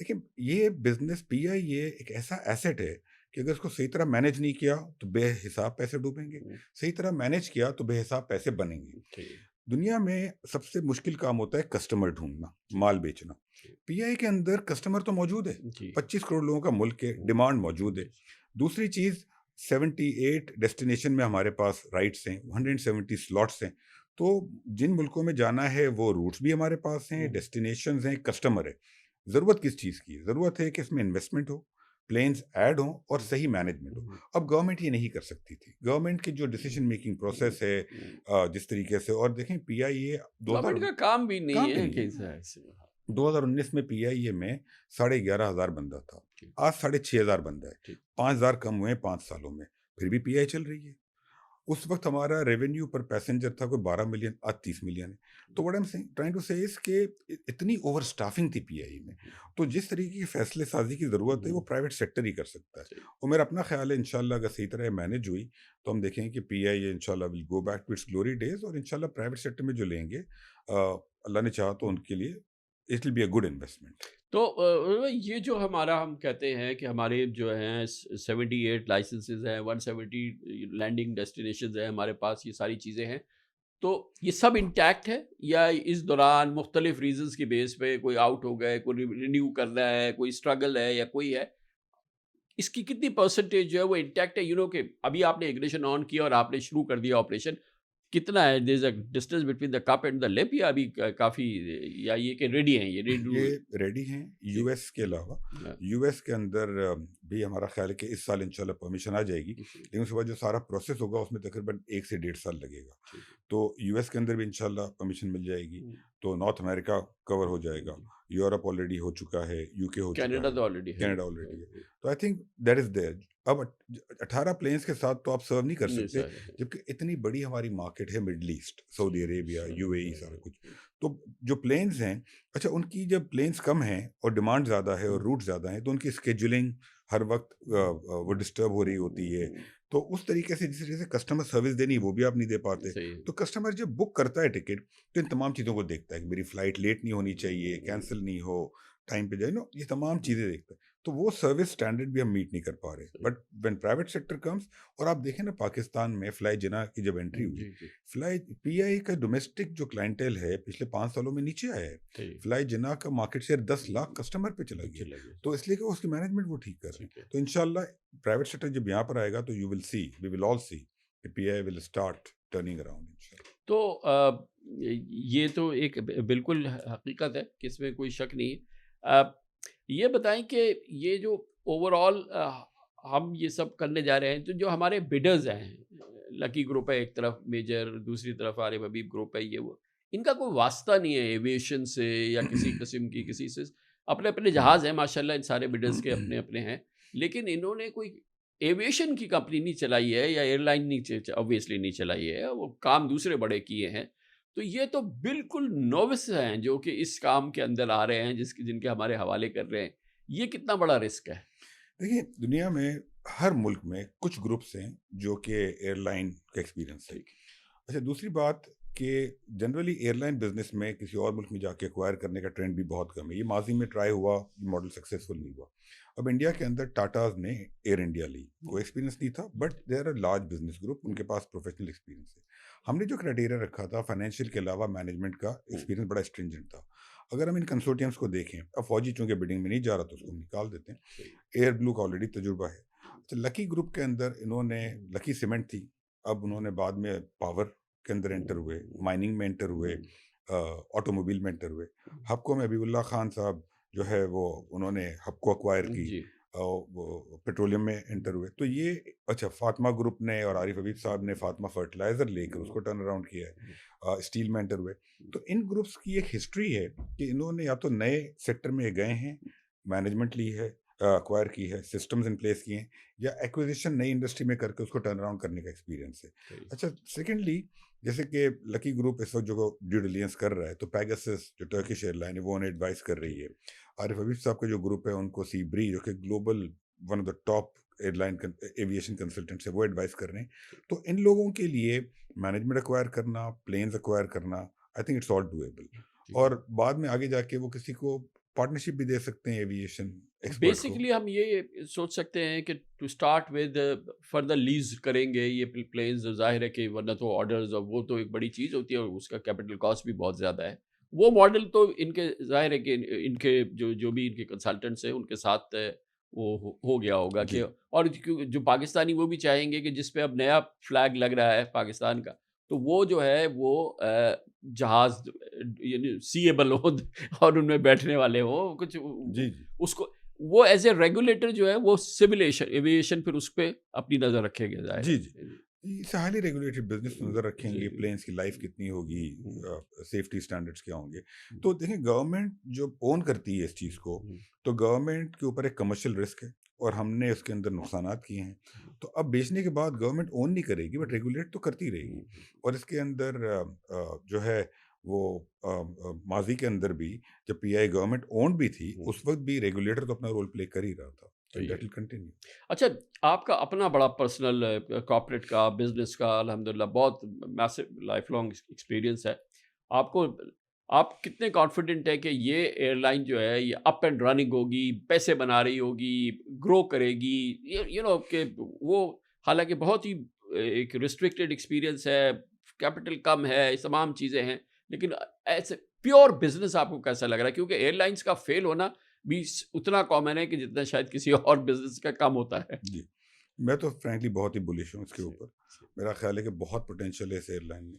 دیکھیں یہ بزنس پی آئی یہ ایک ایسا ایسٹ ہے کہ اگر اس کو صحیح طرح مینیج نہیں کیا تو بے حساب پیسے ڈوبیں گے، صحیح طرح مینیج کیا تو بے حساب پیسے بنیں گے. دنیا میں سب سے مشکل کام ہوتا ہے کسٹمر ڈھونڈنا، مال بیچنا. پی آئی کے اندر کسٹمر تو موجود ہے، 25 کروڑ لوگوں کا ملک ہے، ڈیمانڈ موجود ہے. دوسری چیز، 78 ڈیسٹینیشن میں ہمارے پاس رائٹس ہیں، 170 سلاٹس ہیں. تو جن ملکوں میں جانا ہے وہ روٹس بھی ہمارے پاس ہیں، ڈیسٹینیشنز ہیں، کسٹمر ہے. ضرورت کس چیز کی ہے؟ ضرورت ہے کہ اس میں انویسٹمنٹ ہو، پلینز ایڈ ہوں اور صحیح مینجمنٹ ہو. اب گورنمنٹ یہ نہیں کر سکتی تھی. گورنمنٹ کی جو ڈیسیجن میکنگ پروسیس ہے جس طریقے سے، اور دیکھیں پی آئی اے گورنمنٹ کا کام بھی نہیں ہے کہ 2019 میں پی آئی اے میں 11,500 بندہ تھا، آج 6,500 بندہ ہے. 5,000 کم ہوئے 5 سالوں میں، پھر بھی پی آئی چل رہی ہے. اس وقت ہمارا ریونیو پر پیسنجر تھا کوئی 12 ملین، آج 30 ملین ہے. تو وٹ ایم ٹرائنگ ٹو سے اس کہ اتنی اوور اسٹافنگ تھی پی آئی میں. تو جس طریقے کی فیصلے سازی کی ضرورت ہے وہ پرائیویٹ سیکٹر ہی کر سکتا ہے. اور میرا اپنا خیال ہے انشاءاللہ اگر صحیح طرح مینیج ہوئی تو ہم دیکھیں کہ پی آئی انشاءاللہ will go back to its glory days. اور انشاءاللہ پرائیویٹ سیکٹر میں جو لیں گے اللہ نے چاہا تو ان کے لیے it will be a good investment. تو یہ جو ہمارا ہم کہتے ہیں کہ ہمارے جو ہیں 78 لائسنسز ہیں، 170 لینڈنگ ڈیسٹینیشنز ہیں ہمارے پاس، یہ ساری چیزیں ہیں، تو یہ سب انٹیکٹ ہے یا اس دوران مختلف ریزنز کی بیس پہ کوئی آؤٹ ہو گئے، کوئی رینیو کر رہا ہے، کوئی اسٹرگل ہے یا کوئی ہے، اس کی کتنی پرسنٹیج جو ہے وہ انٹیکٹ ہے؟ کہ ابھی آپ نے اگنیشن آن کیا اور آپ نے شروع کر دیا آپریشن، کتنا ہے there is a distance between the cup and the lip, یا ابھی کافی، یا یہ کہ ریڈی ہیں یہ ریڈی ہیں؟ یو ایس کے علاوہ یو ایس کے اندر بھی ہمارا خیال ہے کہ اس سال انشاءاللہ پرمیشن آ جائے گی، لیکن اس کے بعد جو سارا پروسیس ہوگا اس میں تقریباً 1 سے 1.5 سال لگے گا. تو یو ایس کے اندر بھی انشاءاللہ پرمیشن مل جائے گی, تو نارتھ امریکہ کور ہو جائے گا, یورپ آلریڈی ہو چکا ہے, یو کے ہو چکا کینیڈا ہے, تو آلریڈی ہے, کینیڈا آلریڈی ہے. تو I think that is there. اب 18 پلینس کے ساتھ تو آپ سرو نہیں کر سکتے, جبکہ اتنی بڑی ہماری مارکیٹ ہے Middle East, Saudi Arabia, U A E, سارا کچھ. تو جو پلینس ہیں, اچھا ان کی جب پلینس کم ہیں اور ڈیمانڈ زیادہ ہے اور روٹ زیادہ ہیں, تو ان کی اسکیجولنگ ہر وقت وہ ڈسٹرب ہو رہی ہوتی ہے. تو اس طریقے سے جس طریقے سے کسٹمر سروس دینی وہ بھی آپ نہیں دے پاتے. تو کسٹمر جب بک کرتا ہے ٹکٹ تو ان تمام چیزوں کو دیکھتا ہے کہ میری فلائٹ لیٹ نہیں ہونی چاہیے, کینسل نہیں ہو, ٹائم پہ جائے, یہ تمام چیزیں دیکھتا ہے. تو وہ سروس اسٹینڈرڈ بھی ہم میٹ نہیں کر پا رہے. بٹ وین پرائیویٹ سیکٹر کمس, اور آپ دیکھیں نا پاکستان میں فلائی جنا کی جب انٹری ہوئی, فلائی پی آئی کا ڈومیسٹک جو کلائنٹیل ہے پچھلے 5 سالوں میں نیچے آیا ہے. فلائی جنا کا مارکیٹ شیئر 10 لاکھ کسٹمر پہ چلا گیا, تو اس لیے کہ اس کی مینجمنٹ وہ ٹھیک کر رہے ہیں. تو انشاءاللہ پرائیویٹ سیکٹر جب یہاں پر آئے گا تو یو ول سی, وی ول آل سی کہ P I will start turning around انشاءاللہ. تو یہ تو ایک بالکل حقیقت ہے کہ اس میں کوئی شک نہیں. یہ بتائیں کہ یہ جو اوور آل ہم یہ سب کرنے جا رہے ہیں, تو جو ہمارے بڈرز ہیں, لکی گروپ ہے ایک طرف میجر, دوسری طرف عارف حبیب گروپ ہے, یہ وہ ان کا کوئی واسطہ نہیں ہے ایویشن سے یا کسی قسم کی کسی سے. اپنے اپنے جہاز ہیں ماشاءاللہ, ان سارے بڈرز کے اپنے اپنے ہیں, لیکن انہوں نے کوئی ایویشن کی کمپنی نہیں چلائی ہے یا ایئر لائن نہیں اوبویسلی نہیں چلائی ہے, وہ کام دوسرے بڑے کیے ہیں. تو یہ تو بالکل نووس ہیں جو کہ اس کام کے اندر آ رہے ہیں, جن کے ہمارے حوالے کر رہے ہیں. یہ کتنا بڑا رسک ہے؟ دیکھیے دنیا میں ہر ملک میں کچھ گروپس ہیں جو کہ ایئر لائن کا ایکسپیرینس ہے. اچھا دوسری بات کہ جنرلی ایئر لائن بزنس میں کسی اور ملک میں جا کے ایکوائر کرنے کا ٹرینڈ بھی بہت کم ہے. یہ ماضی میں ٹرائی ہوا, یہ ماڈل سکسیزفل نہیں ہوا. اب انڈیا کے اندر ٹاٹاز نے ایئر انڈیا لی, کوئی ایکسپیرینس نہیں تھا, but they are a large business group, ان کے پاس پروفیشنل ایکسپیرینس ہے. ہم نے جو کرائٹیریا رکھا تھا فائنینشیل کے علاوہ مینجمنٹ کا ایکسپیرینس بڑا اسٹرینجنٹ تھا. اگر ہم ان کنسورٹیمس کو دیکھیں, اب فوجی چونکہ بڈنگ میں نہیں جا رہا تو اس کو ہم نکال دیتے ہیں, ایئر بلو کا آلریڈی تجربہ ہے. تو لکی گروپ کے اندر انہوں نے, لکی سیمنٹ تھی, اب انہوں نے بعد میں پاور کے اندر انٹر ہوئے, مائننگ میں انٹر ہوئے, آٹو موبائل میں انٹر ہوئے. ہبکو میں حبیب اللہ خان صاحب جو ہے وہ انہوں نے ہبکو ایکوائر کی, وہ پیٹرولیم میں انٹر ہوئے. تو یہ اچھا فاطمہ گروپ نے اور عارف حبیب صاحب نے فاطمہ فرٹیلائزر لے کر اس کو ٹرن اراؤنڈ کیا ہے, اسٹیل میں انٹر ہوئے. تو ان گروپس کی ایک ہسٹری ہے کہ انہوں نے یا تو نئے سیکٹر میں گئے ہیں, مینجمنٹ لی ہے, ایکوائر کی ہے, سسٹمز ان پلیس کیے ہیں, یا ایکوزیشن نئی انڈسٹری میں کر کے اس کو ٹرن اراؤنڈ کرنے کا ایکسپیرینس ہے. اچھا سیکنڈلی جیسے کہ لکی گروپ اس وقت جو ڈیو ڈیلینس کر رہا ہے, تو پیگاسس جو ٹرکش ایئر لائن ہے وہ انہیں ایڈوائز کر رہی ہے. عارف حبیب صاحب کا جو گروپ ہے ان کو سی بری جو کہ global one of the top airline aviation consultants ہے وہ ایڈوائز کر رہے ہیں. تو ان لوگوں کے لیے مینجمنٹ ایکوائر کرنا, پلینز ایکوائر کرنا, I think it's all doable. اور بعد میں آگے جا کے وہ کسی کو پارٹنرشپ بھی دے سکتے ہیں ایویشن. بیسیکلی ہم یہ سوچ سکتے ہیں کہ to start with further lease کریں گے یہ پلینز, ظاہر ہے کہ ورنہ تو آرڈرز, اور وہ تو ایک بڑی چیز ہوتی ہے اور اس کا کیپٹل کاسٹ بھی بہت زیادہ ہے. وہ ماڈل تو ان کے ظاہر ہے کہ ان کے جو بھی ان کے کنسلٹنٹس ہیں ان کے ساتھ وہ ہو گیا ہوگا کہ, اور جو پاکستانی وہ بھی چاہیں گے کہ جس پہ اب نیا فلیگ لگ رہا ہے پاکستان کا, تو وہ جو ہے وہ جہاز یعنی سی ایبل ہو اور ان میں بیٹھنے والے ہوں کچھ, اس کو وہ ایز اے ریگولیٹر جو ہے وہ سول ایویشن پھر اس پہ اپنی نظر رکھے گا. جی اسے ہائیلی ریگولیٹڈ بزنس نظر رکھیں گے, پلینس کی لائف کتنی ہوگی, سیفٹی اسٹینڈرڈس کیا ہوں گے. تو دیکھیں گورنمنٹ جو اون کرتی ہے اس چیز کو, تو گورنمنٹ کے اوپر ایک کمرشل رسک ہے اور ہم نے اس کے اندر نقصانات کیے ہیں. تو اب بیچنے کے بعد گورنمنٹ اون نہیں کرے گی بٹ ریگولیٹ تو کرتی رہے گی. اور اس کے اندر جو ہے وہ ماضی کے اندر بھی جب پی آئی گورنمنٹ اونڈ بھی تھی اس وقت بھی ریگولیٹر تو اپنا رول پلے کر ہی رہا تھا. اچھا آپ کا اپنا بڑا پرسنل کارپوریٹ کا بزنس کا الحمدللہ بہت میسو لائف لانگ ایکسپیرینس ہے. آپ کتنے کانفیڈنٹ ہیں کہ یہ ایئر لائن جو ہے یہ اپ اینڈ رننگ ہوگی, پیسے بنا رہی ہوگی, گرو کرے گی, کہ وہ حالانکہ بہت ہی ایک ریسٹرکٹیڈ ایکسپیرینس ہے, کیپٹل کم ہے, یہ تمام چیزیں ہیں, لیکن ایسے پیور بزنس آپ کو کیسا لگ رہا ہے؟ کیونکہ ایئر لائنس کا فیل ہونا بھی اتنا کامن ہے کہ جتنا شاید کسی اور بزنس کا کم ہوتا ہے. جی میں تو فرینکلی بہت ہی بلش ہوں اس کے اوپر. میرا خیال ہے کہ بہت پوٹینشیل ہے اس ایئر لائن میں.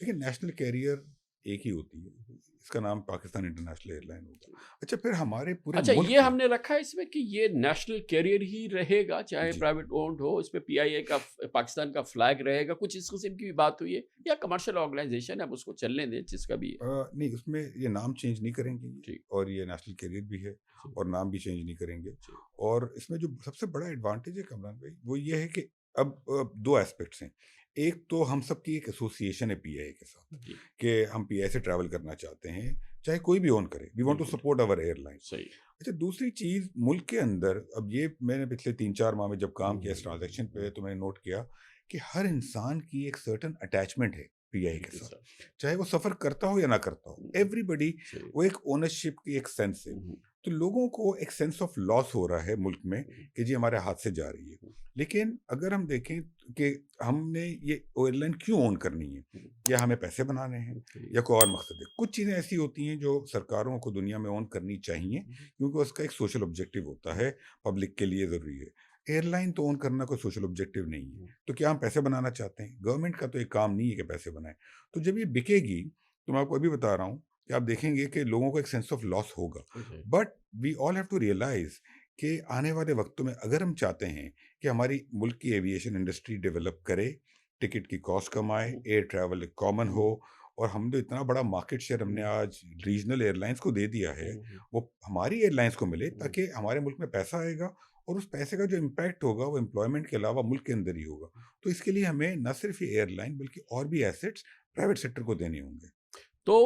لیکن نیشنل کیریئر ایک ہی ہوتی ہے, اس کا نام پاکستان انٹرنیشنل ایئر لائن ہوگا. اچھا پھر ہمارے پورے اچھا ملک یہ ہم نے رکھا ہے اس میں کہ یہ نیشنل کیریئر ہی رہے گا چاہے جی. پرائیویٹ اونڈ ہو, اس پہ پی آئی اے کا پاکستان کا فلیگ رہے گا, کچھ اس قسم کی بھی بات ہوئی ہے, یا کمرشل آرگنائزیشن ہے اب اس کو چلنے دیں جس کا بھی ہے؟ نہیں, اس میں یہ نام چینج نہیں کریں گے, ٹھیک, اور یہ نیشنل کیریئر بھی ہے اور نام بھی چینج نہیں کریں گے. ٹھیک. اور اس میں جو سب سے بڑا ایڈوانٹیج ہے کامران بھائی وہ یہ ہے کہ اب دو ایسپیکٹس ہیں. ایک تو ہم سب کی ایک ایسوسیشن ہے پی آئی اے کے ساتھ جی کہ ہم پی آئی اے سے ٹریول کرنا چاہتے ہیں, چاہے کوئی بھی اون کرے, وی وانٹ ٹو بالکل سپورٹ اوور ایئر لائن. صحیح. اچھا دوسری چیز ملک کے اندر, اب یہ میں نے پچھلے 3-4 ماہ میں جب کام کیا اس ٹرانزیکشن پہ تو میں نے نوٹ کیا کہ ہر انسان کی ایک سرٹن اٹیچمنٹ ہے پی آئی کے ساتھ, چاہے وہ سفر کرتا ہو یا نہ کرتا ہو, ایوری بڈی وہ ایک اونرشپ کی ایک سینس ہے. تو لوگوں کو ایک سینس آف لاس ہو رہا ہے ملک میں کہ جی ہمارے ہاتھ سے جا رہی ہے. لیکن اگر ہم دیکھیں کہ ہم نے یہ ایئر لائن کیوں اون کرنی ہے, یا ہمیں پیسے بنانے ہیں یا کوئی اور مقصد ہے. کچھ چیزیں ایسی ہوتی ہیں جو سرکاروں کو دنیا میں اون کرنی چاہیے کیونکہ اس کا ایک سوشل آبجیکٹیو ہوتا ہے, پبلک کے لیے ضروری ہے. ایئر لائن تو اون کرنا کوئی سوشل آبجیکٹیو نہیں ہے. تو کیا ہم پیسے بنانا چاہتے ہیں؟ گورنمنٹ کا تو ایک کام نہیں ہے کہ پیسے بنائیں. تو جب یہ بکے گی تو میں آپ کو ابھی بتا رہا ہوں کہ آپ دیکھیں گے کہ لوگوں کو ایک سینس آف لاس ہوگا. But we all have to realise کہ آنے والے وقتوں میں اگر ہم چاہتے ہیں کہ ہماری ملک کی ایویشن انڈسٹری ڈیولپ کرے, ٹکٹ کی کاسٹ کمائے, ایئر ٹریول کامن ہو, اور ہم نے اتنا بڑا مارکیٹ شیئر ہم نے آج ریجنل ایئر لائنس کو دے دیا ہے, وہ ہماری ایئر لائنس کو ملے تاکہ ہمارے ملک میں پیسہ آئے گا اور اس پیسے کا جو امپیکٹ ہوگا وہ امپلائمنٹ کے علاوہ ملک کے اندر ہی ہوگا. تو اس کے لیے ہمیں نہ صرف یہ ایئر لائن بلکہ اور بھی ایسٹس پرائیویٹ سیکٹر کو دینے ہوں گے. تو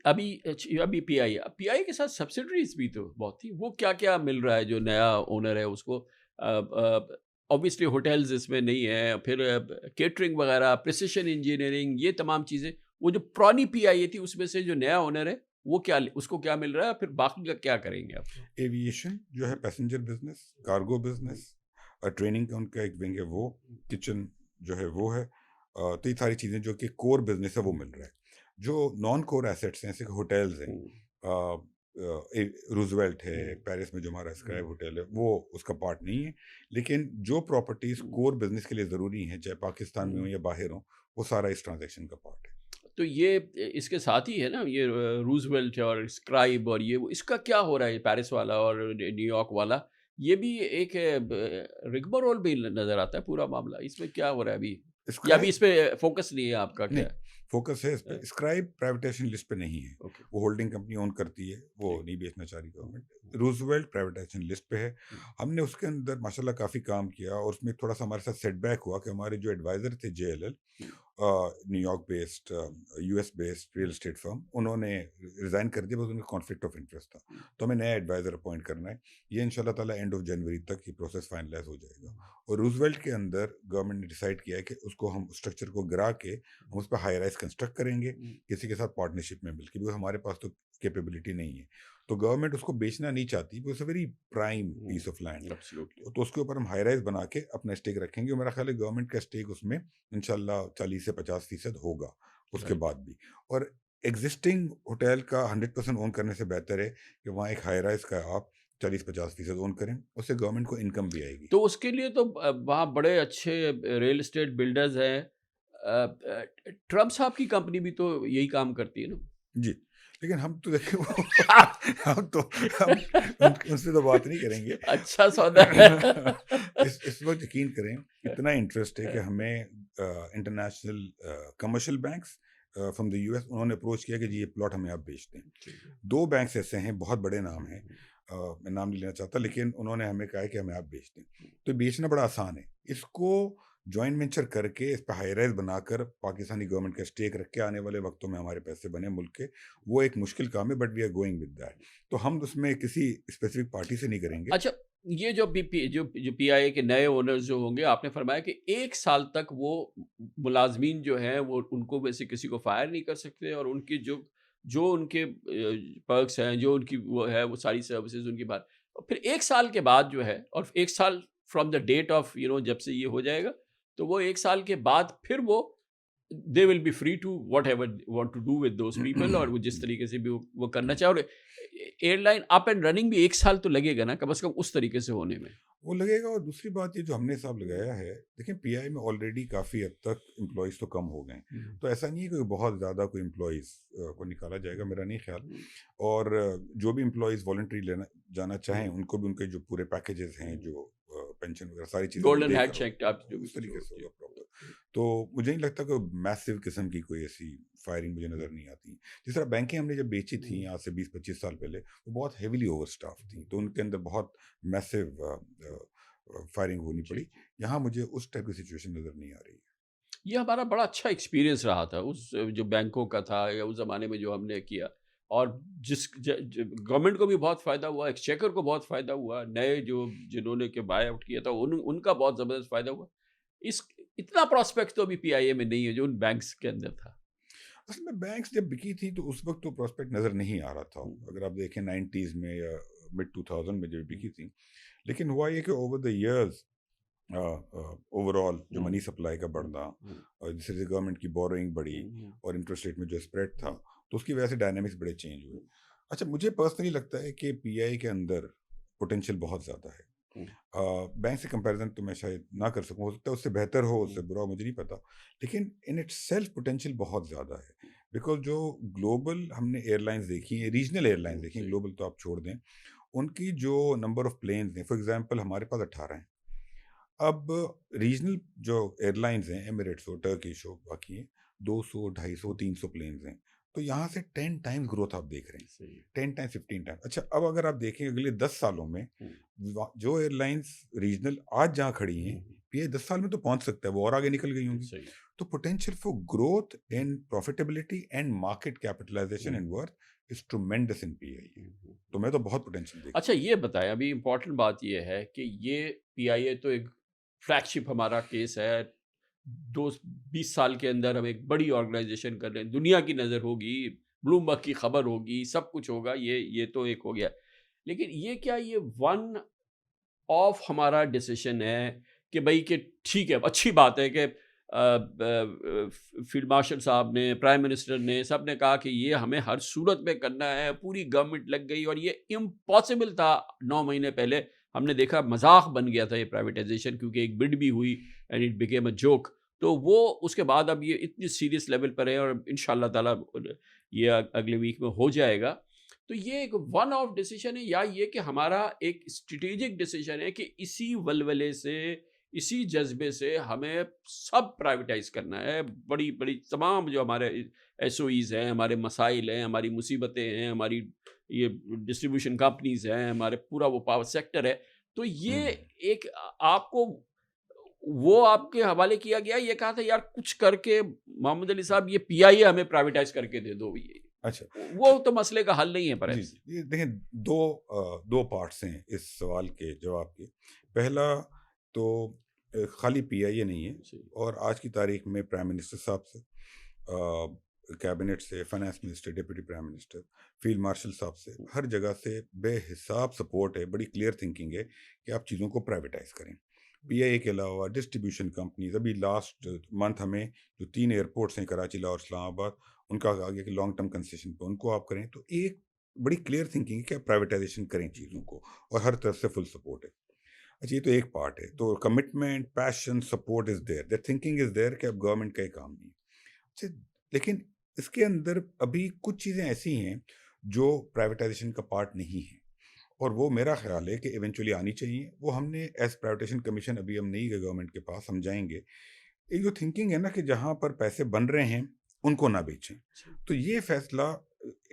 ابھی پی آئی کے ساتھ سبسڈریز بھی تو بہت تھی, وہ کیا کیا مل رہا ہے جو نیا اونر ہے اس کو؟ اوبیسلی ہوٹلز اس میں نہیں ہے, پھر کیٹرنگ وغیرہ, پریسیشن انجینئرنگ, یہ تمام چیزیں. وہ جو پرانی پی آئی اے تھی اس میں سے جو نیا اونر ہے وہ کیا, اس کو کیا مل رہا ہے, پھر باقی کا کیا کریں گے آپ؟ ایویشن جو ہے passenger business, cargo business, training کا ان کا ایک ونگ ہے, وہ کچن جو ہے وہ ہے. تو یہ ساری چیزیں جو کہ کور بزنس ہے وہ مل رہا ہے. جو نان کور ایسیٹس ہیں جیسے کہ ہوٹلز ہیں, روزویلٹ ہے پیرس میں جو ہمارا اسکائے ہوٹل ہے وہ اس کا پارٹ نہیں ہے, لیکن جو پراپرٹیز کور بزنس کے لیے ضروری ہیں چاہے پاکستان میں ہوں یا باہر ہوں وہ سارا اس ٹرانزیکشن کا پارٹ ہے. تو یہ اس کے ساتھ ہی ہے نا یہ روزویلٹ اور اسکرائب, اور یہ اس کا کیا ہو رہا ہے, پیرس والا اور نیو یارک والا, یہ بھی ایک رگمارول بھی نظر آتا ہے پورا معاملہ. اس میں کیا ہو رہا ہے ابھی, یا ابھی اس پہ فوکس نہیں ہے آپ کا؟ کیا فوکس ہے اس پہ؟ اسکرائب پرائیویٹائزیشن لسٹ پہ نہیں ہے, وہ ہولڈنگ کمپنی اون کرتی ہے, وہ نہیں بیچنا چاہ رہی گورنمنٹ. روزویلٹ پرائیویٹائزیشن لسٹ پہ ہے. ہم نے اس کے اندر ماشاءاللہ کافی کام کیا, اور اس میں تھوڑا سا ہمارے ساتھ سیٹ بیک ہوا کہ ہمارے جو ایڈوائزر تھے J L L, New York based U S based real estate firm, انہوں نے ریزائن کر دیا, بس ان کا کانفلکٹ آف انٹرسٹ تھا. تو ہمیں نیا ایڈوائزر اپوائنٹ کرنا ہے. یہ ان شاء اللہ تعالیٰ اینڈ آف جنوری تک یہ پروسیس فائنلائز ہو جائے گا. اور روزویلٹ کے اندر گورنمنٹ نے ڈیسائیڈ کیا ہے کہ اس کو ہم اسٹرکچر کو گرا کے ہم اس پہ ہائی رائز کنسٹرکٹ کریں گے کسی کے ساتھ پارٹنرشپ میں مل کے, کیونکہ ہمارے پاس تو کیپیبلٹی نہیں ہے. تو گورنمنٹ اس کو بیچنا نہیں چاہتی, it's a very prime piece of land. تو اس کے اوپر ہم ہائی رائز بنا کے اپنا اسٹیک رکھیں گے, اور میرا خیال ہے گورنمنٹ کا اسٹیک اس میں انشاءاللہ 40 سے 50% ہوگا اس کے بعد بھی. اور ایگزسٹنگ ہوٹل کا 100% اون کرنے سے بہتر ہے کہ وہاں ایک ہائی رائز کا آپ 40-50% اون کریں, اس سے گورنمنٹ کو انکم بھی آئے گی. تو اس کے لیے تو وہاں بڑے اچھے ریل اسٹیٹ بلڈرز ہیں. ٹرمپ صاحب کی کمپنی بھی تو یہی کام کرتی ہے نا؟ جی, لیکن ہم تو دیکھیں ہم ان سے تو بات نہیں کریں گے. اچھا سودا ہے. اس وقت یقین کریں اتنا انٹرسٹ ہے کہ ہمیں international commercial banks from the U S, انہوں نے اپروچ کیا کہ جی یہ پلاٹ ہمیں آپ بیچ دیں. 2 بینکس ایسے ہیں, بہت بڑے نام ہیں, میں نام نہیں لینا چاہتا, لیکن انہوں نے ہمیں کہا کہ ہمیں آپ بیچ دیں. تو بیچنا بڑا آسان ہے, اس کو جوائنٹ وینچر کر کے اس پہ ہائی رائز بنا کر پاکستانی گورنمنٹ کا اسٹیک رکھ کے آنے والے وقتوں میں ہمارے پیسے بنے ملک کے, وہ ایک مشکل کام ہے, but we are going with that. تو ہم اس میں کسی اسپیسیفک پارٹی سے نہیں کریں گے. اچھا, یہ جو پی آئی اے کے نئے اونرز جو ہوں گے, آپ نے فرمایا کہ 1 سال تک وہ ملازمین جو ہیں وہ ان کو ویسے کسی کو فائر نہیں کر سکتے, اور ان کی جو ان کے پرکس ہیں, جو ان کی وہ ہے, وہ ساری سروسز ان کی بات. پھر 1 سال کے بعد جو ہے, اور 1 سال فرام دا ڈیٹ آف جب سے یہ ہو جائے گا, تو وہ 1 سال کے بعد پھر وہ they will be free to whatever want to do with those people, اور وہ جس طریقے سے بھی وہ کرنا چاہے. اور airline up and running بھی 1 سال تو لگے گا نا کم از کم اس طریقے سے ہونے میں. وہ لگے گا. اور دوسری بات یہ جو ہم نے حساب لگایا ہے, دیکھیں پی آئی میں آلریڈی کافی حد تک امپلائیز تو کم ہو گئے ہیں, تو ایسا نہیں ہے کہ بہت زیادہ کوئی امپلائیز کو نکالا جائے گا, میرا نہیں خیال. اور جو بھی امپلائیز والنٹری لینا جانا چاہیں ان کو بھی ان کے جو پورے پیکیجز ہیں, جو پینشن وغیرہ ساری چیزیں گولڈن دے ہینڈ کر شیک آپ جو اس طریقے سے ہوگا پراپر. تو مجھے نہیں لگتا کہ میسو قسم کی کوئی ایسی فائرنگ مجھے نظر نہیں آتی. جس طرح بینکیں ہم نے جب بیچی تھیں آج سے 20-25 سال پہلے, وہ بہت ہیویلی اوور اسٹاف تھیں, تو ان کے اندر بہت میسو فائرنگ ہونی پڑی. یہاں مجھے اس ٹائپ کی سچویشن نظر نہیں آ رہی ہے. یہ ہمارا بڑا اچھا ایکسپیرینس رہا تھا اس جو بینکوں کا تھا یا اس زمانے میں جو ہم نے کیا, اور جس گورنمنٹ کو بھی بہت فائدہ ہوا, ایکسچیکر کو بہت فائدہ ہوا, نئے جو جنہوں نے کہ بائی آؤٹ کیا تھا ان کا بہت زبردست فائدہ ہوا. اس اتنا پراسپیکٹ تو ابھی پی آئی اے میں نہیں ہے جو ان بینکس کے اندر تھا. اصل میں بینکس جب بکی تھی تو اس وقت تو پراسپیکٹ نظر نہیں آ رہا تھا. اگر آپ دیکھیں 90s میں یا مڈ 2000 میں جب بکی تھی, لیکن ہوا یہ کہ over the years over all جو منی سپلائی کا بڑھنا, اور جس سے گورنمنٹ کی بوروئنگ بڑھی اور انٹرسٹ ریٹ میں جو اسپریڈ تھا, تو اس کی وجہ سے ڈائنامکس بڑے چینج ہوئے. اچھا, مجھے پرسنلی لگتا ہے کہ پی آئی کے اندر پوٹینشیل بہت زیادہ ہے. بینک سے کمپیریزن تو میں شاید نہ کر سکوں, ہو سکتا ہے اس سے بہتر ہو, اس سے برا ہو, مجھے نہیں پتا, لیکن ان اٹ سیلف پوٹینشیل بہت زیادہ ہے. بیکاز جو گلوبل ہم نے ایئر لائنس دیکھی ہیں, ریجنل ایئر لائنس دیکھی ہیں, گلوبل تو آپ چھوڑ دیں, ان کی جو نمبر آف پلینز ہیں, فار ایگزامپل ہمارے پاس 18 ہیں. اب ریجنل جو ایئر لائنز ہیں, ایمریٹس ہو, ٹرکش ہو, باقی ہیں 200, 250, 300 پلینز ہیں. تو یہاں سے 10 ٹائمز گروتھ آپ دیکھ رہے ہیں, 10 ٹائمز 15 ٹائمز. اچھا, اب اگر آپ دیکھیں اگلے 10 سالوں میں جو ایئر لائنس ریجنل آج جہاں کھڑی ہیں, پی آئی 10 سال میں تو پہنچ سکتا ہے, وہ اور آگے نکل گئی ہوں گی. تو potential for growth in profitability and market capitalisation and worth is tremendous in P I. تو میں تو بہت پوٹینشیل دیکھتا ہوں. اچھا یہ بتائیں, ابھی امپورٹنٹ بات یہ ہے کہ یہ پی آئی اے تو ایک فلیگ شپ ہمارا کیس ہے, 20 سال کے اندر ہم ایک بڑی آرگنائزیشن کر رہے ہیں, دنیا کی نظر ہوگی, بلومبرگ کی خبر ہوگی, سب کچھ ہوگا, یہ تو ایک ہو گیا. لیکن یہ کیا یہ ون آف ہمارا ڈیسیشن ہے کہ بھائی کہ ٹھیک ہے, اچھی بات ہے کہ فیلڈ مارشل صاحب نے, پرائم منسٹر نے, سب نے کہا کہ یہ ہمیں ہر صورت میں کرنا ہے, پوری گورنمنٹ لگ گئی, اور یہ امپاسبل تھا 9 مہینے پہلے. ہم نے دیکھا مذاق بن گیا تھا یہ پرائیویٹائزیشن, کیونکہ ایک بڈ بھی ہوئی and it became a joke. تو وہ اس کے بعد اب یہ اتنی سیریس لیول پر ہے, اور ان شاء اللہ تعالیٰ یہ اگلے ویک میں ہو جائے گا. تو یہ ایک ون آف ڈیسیشن ہے, یا یہ کہ ہمارا ایک اسٹریٹجک ڈیسیشن ہے کہ اسی ولولے سے, اسی جذبے سے ہمیں سب پرائیویٹائز کرنا ہے, بڑی بڑی تمام جو ہمارے ایس او ایز ہیں, ہمارے مسائل ہیں, ہماری مصیبتیں ہیں, ہماری یہ ڈسٹریبیوشن کمپنیز ہیں, ہمارے پورا وہ پاور سیکٹر ہے. تو یہ ایک آپ کو وہ آپ کے حوالے کیا گیا, یہ کہا تھا یار کچھ کر کے محمد علی صاحب یہ پی آئی اے ہمیں پرائیویٹائز کر کے دے دو. اچھا, وہ تو مسئلے کا حل نہیں ہے پر. جی دیکھیں, دو پارٹس ہیں اس سوال کے جواب کے. پہلا تو خالی پی آئی اے نہیں ہے, اور آج کی تاریخ میں پرائم منسٹر صاحب سے, کیبنٹ سے, finance minister, deputy prime minister, field marshal صاحب سے, ہر جگہ سے بے حساب سپورٹ ہے, بڑی کلیئر تھنکنگ ہے کہ آپ چیزوں کو پرائیویٹائز کریں. پی آئی اے کے علاوہ ڈسٹریبیوشن کمپنیز, ابھی لاسٹ منتھ ہمیں جو 3 ایئرپورٹس ہیں, کراچی, لاہور, اسلام آباد, ان کا آگے کہ لانگ ٹرم کنسیشن پہ ان کو آپ کریں. تو ایک بڑی کلیئر تھنکنگ ہے کہ آپ پرائیویٹائزیشن کریں چیزوں کو, اور ہر طرف سے فل سپورٹ ہے. اچھا, یہ تو ایک پارٹ ہے. تو commitment, passion, support is there, that thinking is there کہ اب گورنمنٹ کا ہی کام نہیں. اچھا, لیکن اس کے اندر ابھی کچھ چیزیں ایسی ہیں جو پرائیویٹائزیشن کا پارٹ نہیں ہیں, اور وہ میرا خیال ہے کہ ایونچولی آنی چاہیے. وہ ہم نے ایز پرائیویٹائزیشن کمیشن ابھی ہم نہیں گئے گورنمنٹ کے پاس, سمجھائیں گے. ایک جو تھنکنگ ہے نا کہ جہاں پر پیسے بن رہے ہیں ان کو نہ بیچیں, تو یہ فیصلہ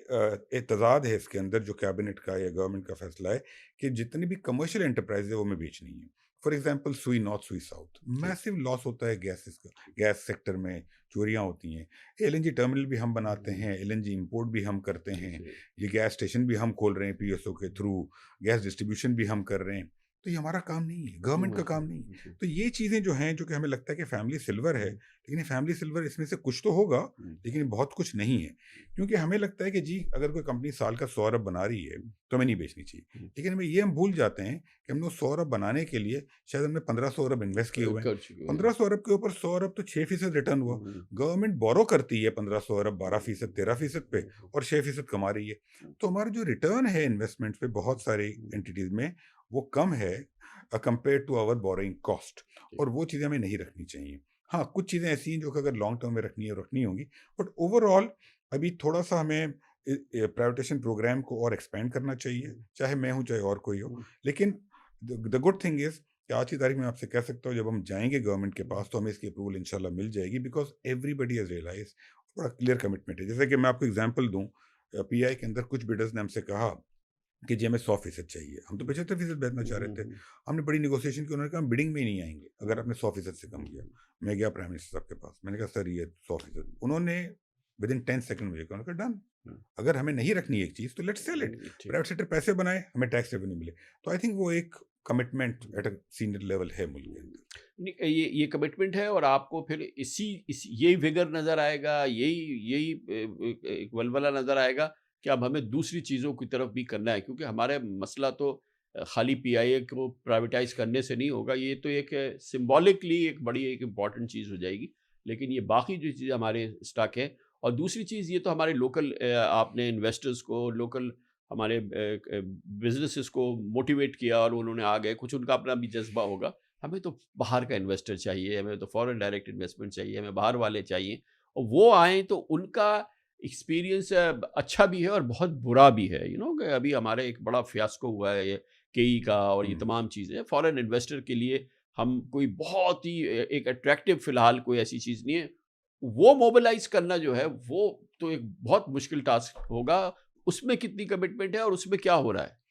اعتزاد ہے اس کے اندر جو کیبنٹ کا یا گورنمنٹ کا فیصلہ ہے کہ جتنی بھی کمرشل انٹرپرائز ہے وہ میں بیچنی ہے. فار ایگزامپل سوئی نارتھ, سوئی ساؤتھ, میسو لاس ہوتا ہے گیسز کا, گیس سیکٹر میں چوریاں ہوتی ہیں. ایل این جی ٹرمنل بھی ہم بناتے ہیں, ایل این جی امپورٹ بھی ہم کرتے ہیں, یہ گیس اسٹیشن بھی ہم کھول رہے ہیں پی ایس او کے تھرو, گیس ڈسٹریبیوشن بھی ہم کر رہے ہیں. تو یہ ہمارا کام نہیں ہے, گورنمنٹ کا کام نہیں ہے. تو یہ چیزیں جو ہیں جو کہ ہمیں لگتا ہے کہ فیملی سلور ہے, لیکن یہ فیملی سلور اس میں سے کچھ تو ہوگا, لیکن بہت کچھ نہیں ہے. کیونکہ ہمیں لگتا ہے کہ جی اگر کوئی کمپنی سال کا 100 ارب بنا رہی ہے تو ہمیں نہیں بیچنی چاہیے, لیکن ہم بھول جاتے ہیں کہ ہم نے 100 ارب بنانے کے لیے شاید ہم نے 1500 ارب انویسٹ کیے ہوئے ہیں. 1500 ارب کے اوپر 100 ارب تو 6% ریٹرن ہوا. گورنمنٹ بورو کرتی ہے 1500 ارب 12%, 13% پہ, اور 6% کما رہی ہے. تو ہمارا جو ریٹرن ہے انویسٹمنٹ پہ بہت ساری انٹیٹیز میں وہ کم ہے. کمپیئر ٹو آور بورئنگ کاسٹ, اور وہ چیزیں ہمیں نہیں رکھنی چاہیے. ہاں کچھ چیزیں ایسی ہیں جو کہ اگر لانگ ٹرم میں رکھنی ہوں گی, بٹ اوور آل ابھی تھوڑا سا ہمیں پرائیویٹیشن پروگرام کو اور ایکسپینڈ کرنا چاہیے, چاہے میں ہوں چاہے اور کوئی ہو. لیکن دا گڈ تھنگ از کہ آج کی تاریخ میں آپ سے کہہ سکتا ہوں جب ہم جائیں گے گورنمنٹ کے پاس تو ہمیں اس کی اپروول انشاءاللہ مل جائے گی, because everybody has realise, بڑا کلیئر کمٹمنٹ ہے. جیسے کہ میں آپ کو اگزامپل دوں, پی آئی کے اندر کچھ بیڈرز نے ہم سے کہا کہ جی ہمیں 100% چاہیے, ہم تو 75% بیچنا چاہ رہے تھے. ہم نے بڑی نیگوسیشن کی, انہوں نے کہا ہم بڈنگ میں ہی نہیں آئیں گے اگر آپ نے 100% سے کم کیا. میں گیا پرائم منسٹر صاحب کے پاس, میں نے کہا سر یہ 100%, انہوں نے ود ان 10 سیکنڈ مجھے کہا ڈن, اگر ہمیں نہیں رکھنی ایک چیز تو let's sell it, private sector پیسے بنائے, ہمیں ٹیکس ریونیو ملے. تو آئی تھنک وہ ایک commitment at a senior level ہے ملک کے اندر. یہ کمٹمنٹ ہے, اور آپ کو پھر یہی وگر نظر آئے گا, یہی ایک ولولہ نظر آئے گا کہ اب ہمیں دوسری چیزوں کی طرف بھی کرنا ہے, کیونکہ ہمارا مسئلہ تو خالی پی آئی اے کو پرائیویٹائز کرنے سے نہیں ہوگا. یہ تو ایک سمبولکلی ایک بڑی ایک امپورٹنٹ چیز ہو جائے گی, لیکن یہ باقی جو چیزیں ہمارے اسٹاک ہے. اور دوسری چیز یہ تو ہمارے لوکل آپ نے انویسٹرز کو, لوکل ہمارے بزنسز کو موٹیویٹ کیا اور انہوں نے آ گئے, کچھ ان کا اپنا بھی جذبہ ہوگا. ہمیں تو باہر کا انویسٹر چاہیے, ہمیں تو فورن ڈائریکٹ انویسٹمنٹ چاہیے, ہمیں باہر والے چاہیے, اور وہ آئیں تو ان کا ایکسپیرینس اچھا بھی ہے اور بہت برا بھی ہے. کہ ابھی ہمارے ایک بڑا فیاسکو ہوا ہے یہ کئی کا, اور یہ تمام چیزیں فورن انویسٹر کے لیے ہم کوئی بہت ہی ایک اٹریکٹیو فی الحال کوئی ایسی چیز نہیں ہے. وہ موبلائز کرنا جو ہے وہ تو ایک بہت مشکل ٹاسک ہوگا. اس میں کتنی کمٹمنٹ ہے اور اس میں کیا ہو رہا ہے؟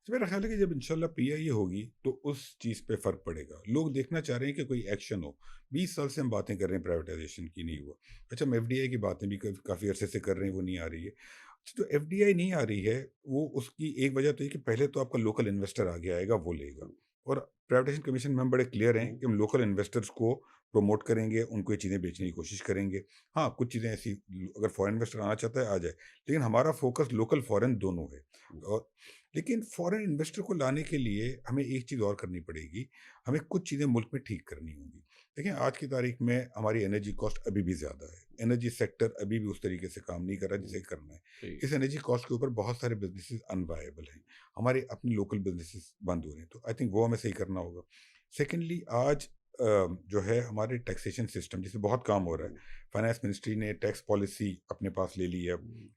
میرا خیال ہے کہ جب انشاءاللہ پی آئی اے ہوگی تو اس چیز پہ فرق پڑے گا. لوگ دیکھنا چاہ رہے ہیں کہ کوئی ایکشن ہو. 20 سال سے ہم باتیں کر رہے ہیں پرائیویٹائزیشن کی, نہیں ہوا. اچھا ہم ایف ڈی آئی کی باتیں بھی کافی عرصے سے کر رہے ہیں, وہ نہیں آ رہی ہے. جو ایف ڈی آئی نہیں آ رہی ہے وہ اس کی ایک وجہ تو یہ کہ پہلے تو آپ کا لوکل انویسٹر آگے آئے گا, وہ لے گا. اور پرائیویٹیشن کمیشن میں ہم بڑے کلیئر ہیں کہ ہم لوکل انویسٹرز کو پروموٹ کریں گے, ان کو یہ چیزیں بیچنے کی کوشش کریں گے. ہاں کچھ چیزیں ایسی اگر فورن انویسٹر آنا چاہتا ہے آ جائے, لیکن ہمارا فوکس لوکل فورن دونوں ہے. اور لیکن فورن انویسٹر کو لانے کے لیے ہمیں ایک چیز اور کرنی پڑے گی, ہمیں کچھ چیزیں ملک میں ٹھیک کرنی ہوں گی. دیکھیں آج کی تاریخ میں ہماری انرجی کاسٹ ابھی بھی زیادہ ہے, انرجی سیکٹر ابھی بھی اس طریقے سے کام نہیں کر رہا جسے کرنا ہے. اس انرجی کاسٹ کے اوپر بہت سارے بزنسز انوائبل ہیں, ہمارے اپنے لوکل بزنسز بند ہو رہے ہیں. تو آئی تھنک وہ ہمیں صحیح کرنا ہوگا. سیکنڈلی آج جو ہے ہمارے ٹیکسیشن سسٹم جس سے بہت کام ہو رہا ہے, فائنانس منسٹری نے ٹیکس پالیسی اپنے پاس لے لی ہے,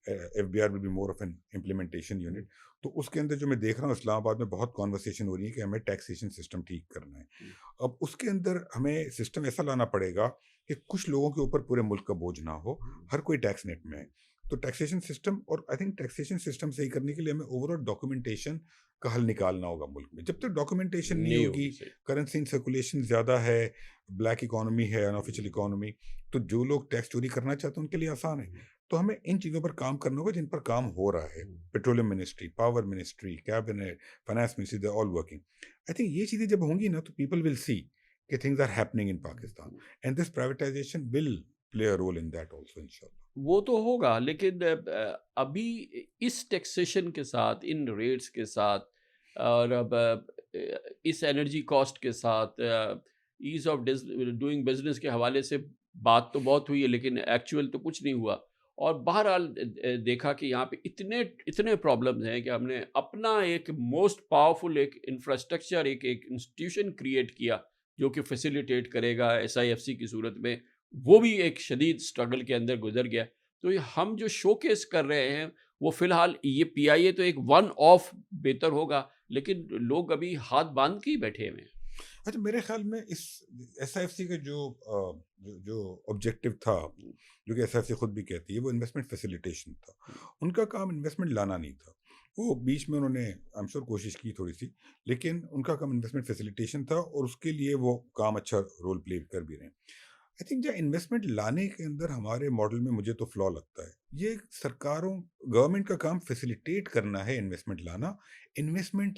F B R will be more of an implementation unit. تو اس کے اندر جو میں دیکھ رہا ہوں اسلام آباد میں بہت کانورسیشن ہو رہی ہے کہ ہمیں ٹیکسیشن سسٹم ٹھیک کرنا ہے. اب اس کے اندر ہمیں سسٹم ایسا لانا پڑے گا کہ کچھ لوگوں کے اوپر پورے ملک کا بوجھ نہ ہو, ہر کوئی ٹیکس نیٹ میں ہے. تو ٹیکسیشن سسٹم, اور آئی تھنک ٹیکسیشن سسٹم صحیح کرنے کے لیے ہمیں اوور آل ڈاکومنٹیشن کا حل نکالنا ہوگا ملک میں. جب تک ڈاکومنٹیشن نہیں ہوگی, کرنسی ان سرکولیشن زیادہ ہے, بلیک اکانومی ہے, ان آفیشیل اکانومی, تو جو لوگ ٹیکس چوری کرنا چاہتے ہیں ان کے لیے آسان ہے. تو ہمیں ان چیزوں پر کام کرنا ہوگا جن پر کام ہو رہا ہے. Petroleum ministry, power ministry, cabinet, finance ministry, they all working. I think یہ چیزیں جب ہوں گی نا تو پیپل ول سی کہ things are happening in Pakistan, and this privatization will play a role in that also انشاءاللہ. وہ تو ہوگا, لیکن ابھی اس ٹیکسیشن کے ساتھ, ان ریٹس کے ساتھ, اور اب اس انرجی کاسٹ کے ساتھ, ایز آف ڈوئنگ بزنس کے حوالے سے بات تو بہت ہوئی ہے, لیکن ایکچوئل تو کچھ نہیں ہوا. اور بہرحال دیکھا کہ یہاں پہ اتنے پرابلمز ہیں کہ ہم نے اپنا ایک موسٹ پاورفل ایک انفراسٹرکچر, ایک انسٹیٹیوشن کریٹ کیا جو کہ فیسیلیٹیٹ کرے گا ایس آئی ایف سی کی صورت میں. وہ بھی ایک شدید سٹرگل کے اندر گزر گیا. تو یہ ہم جو شوکیس کر رہے ہیں وہ فی الحال یہ پی آئی اے تو ایک ون آف بہتر ہوگا, لیکن لوگ ابھی ہاتھ باندھ کے ہی بیٹھے ہوئے ہیں. اچھا میرے خیال میں اس ایس آئی ایف سی کا جو آبجیکٹو تھا, جو کہ ایس آئی ایف سی خود بھی کہتی ہے, وہ انویسٹمنٹ فیسیلیٹیشن تھا. ان کا کام انویسٹمنٹ لانا نہیں تھا. وہ بیچ میں انہوں نے آئی ایم شور کوشش کی تھوڑی سی, لیکن ان کا کام انویسٹمنٹ فیسیلیٹیشن تھا, اور اس کے لیے وہ کام اچھا رول پلے کر بھی رہے ہیں. آئی تھنک جو انویسٹمنٹ لانے کے اندر ہمارے ماڈل میں مجھے تو فلا لگتا ہے. یہ سرکاروں, گورنمنٹ کا کام فیسیلیٹیٹ کرنا ہے, انویسٹمنٹ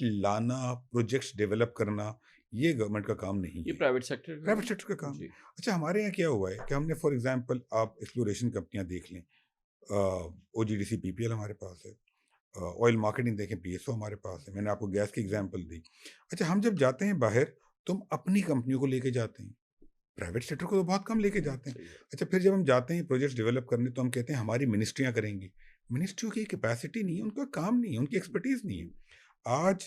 لانا, پروجیکٹس ڈیولپ کرنا, یہ گورنمنٹ کا کام نہیں یہ ہے, پرائیویٹ سیکٹر کا کام. اچھا ہمارے یہاں کیا ہوا ہے کہ ہم نے فار ایگزامپل آپ ایکسپلوریشن کمپنیاں دیکھ لیں, او جی ڈی سی پی پی ایل ہمارے پاس ہے, آئل مارکیٹنگ دیکھیں پی ایس او ہمارے پاس ہے, میں نے آپ کو گیس کی ایگزامپل دی. اچھا ہم جب جاتے ہیں باہر تو ہم اپنی کمپنیوں کو لے کے جاتے ہیں, پرائیویٹ سیکٹر کو تو بہت کم لے کے جاتے ہیں. اچھا پھر جب ہم جاتے ہیں پروجیکٹس ڈیولپ کرنے تو ہم کہتے ہیں ہماری منسٹریاں کریں گی. منسٹریوں کی کیپیسٹی نہیں ہے, ان کا کام نہیں ہے, ان کی ایکسپرٹیز نہیں ہے. آج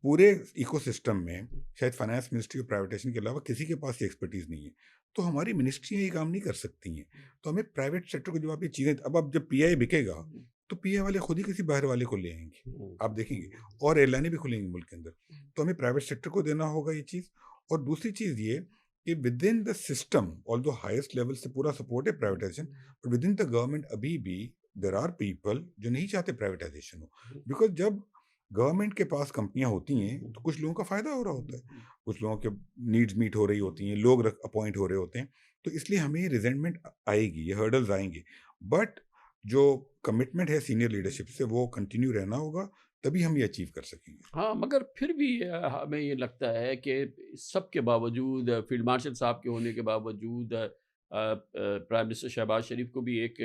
پورے ایکو سسٹم میں شاید فائنانس منسٹری اور پرائیویٹیشن کے علاوہ کسی کے پاس یہ ایکسپرٹیز نہیں ہے، تو ہماری منسٹریاں یہ کام نہیں کر سکتی ہیں. تو ہمیں پرائیویٹ سیکٹر کو جب آپ یہ چیزیں، اب جب پی آئی بکے گا تو پی آئی والے خود ہی کسی باہر والے کو لے آئیں گے، آپ دیکھیں گے، اور ایئر لائنیں بھی کھلیں گی ملک کے اندر. تو ہمیں پرائیویٹ سیکٹر کو دینا ہوگا یہ چیز. اور دوسری چیز یہ کہ within the system although highest level سے پورا سپورٹ ہے privatization, but within the government ابھی بھی دیر آر پیپل جو نہیں چاہتے پرائیویٹائزیشن ہو. بیکاز جب گورنمنٹ کے پاس کمپنیاں ہوتی ہیں تو کچھ لوگوں کا فائدہ ہو رہا ہوتا ہے، کچھ لوگوں کے نیڈز میٹ ہو رہی ہوتی ہیں، لوگ اپوائنٹ ہو رہے ہوتے ہیں. تو اس لیے ہمیں ریزنٹمنٹ آئے گی، یہ ہرڈلز آئیں گے، بٹ جو کمٹمنٹ ہے سینئر لیڈرشپ سے وہ کنٹینیو رہنا ہوگا، تبھی ہم یہ اچیو کر سکیں گے. ہاں، مگر پھر بھی ہمیں یہ لگتا ہے کہ سب کے باوجود، فیلڈ مارشل صاحب کے ہونے کے باوجود، پرائم منسٹر شہباز شریف کو بھی ایک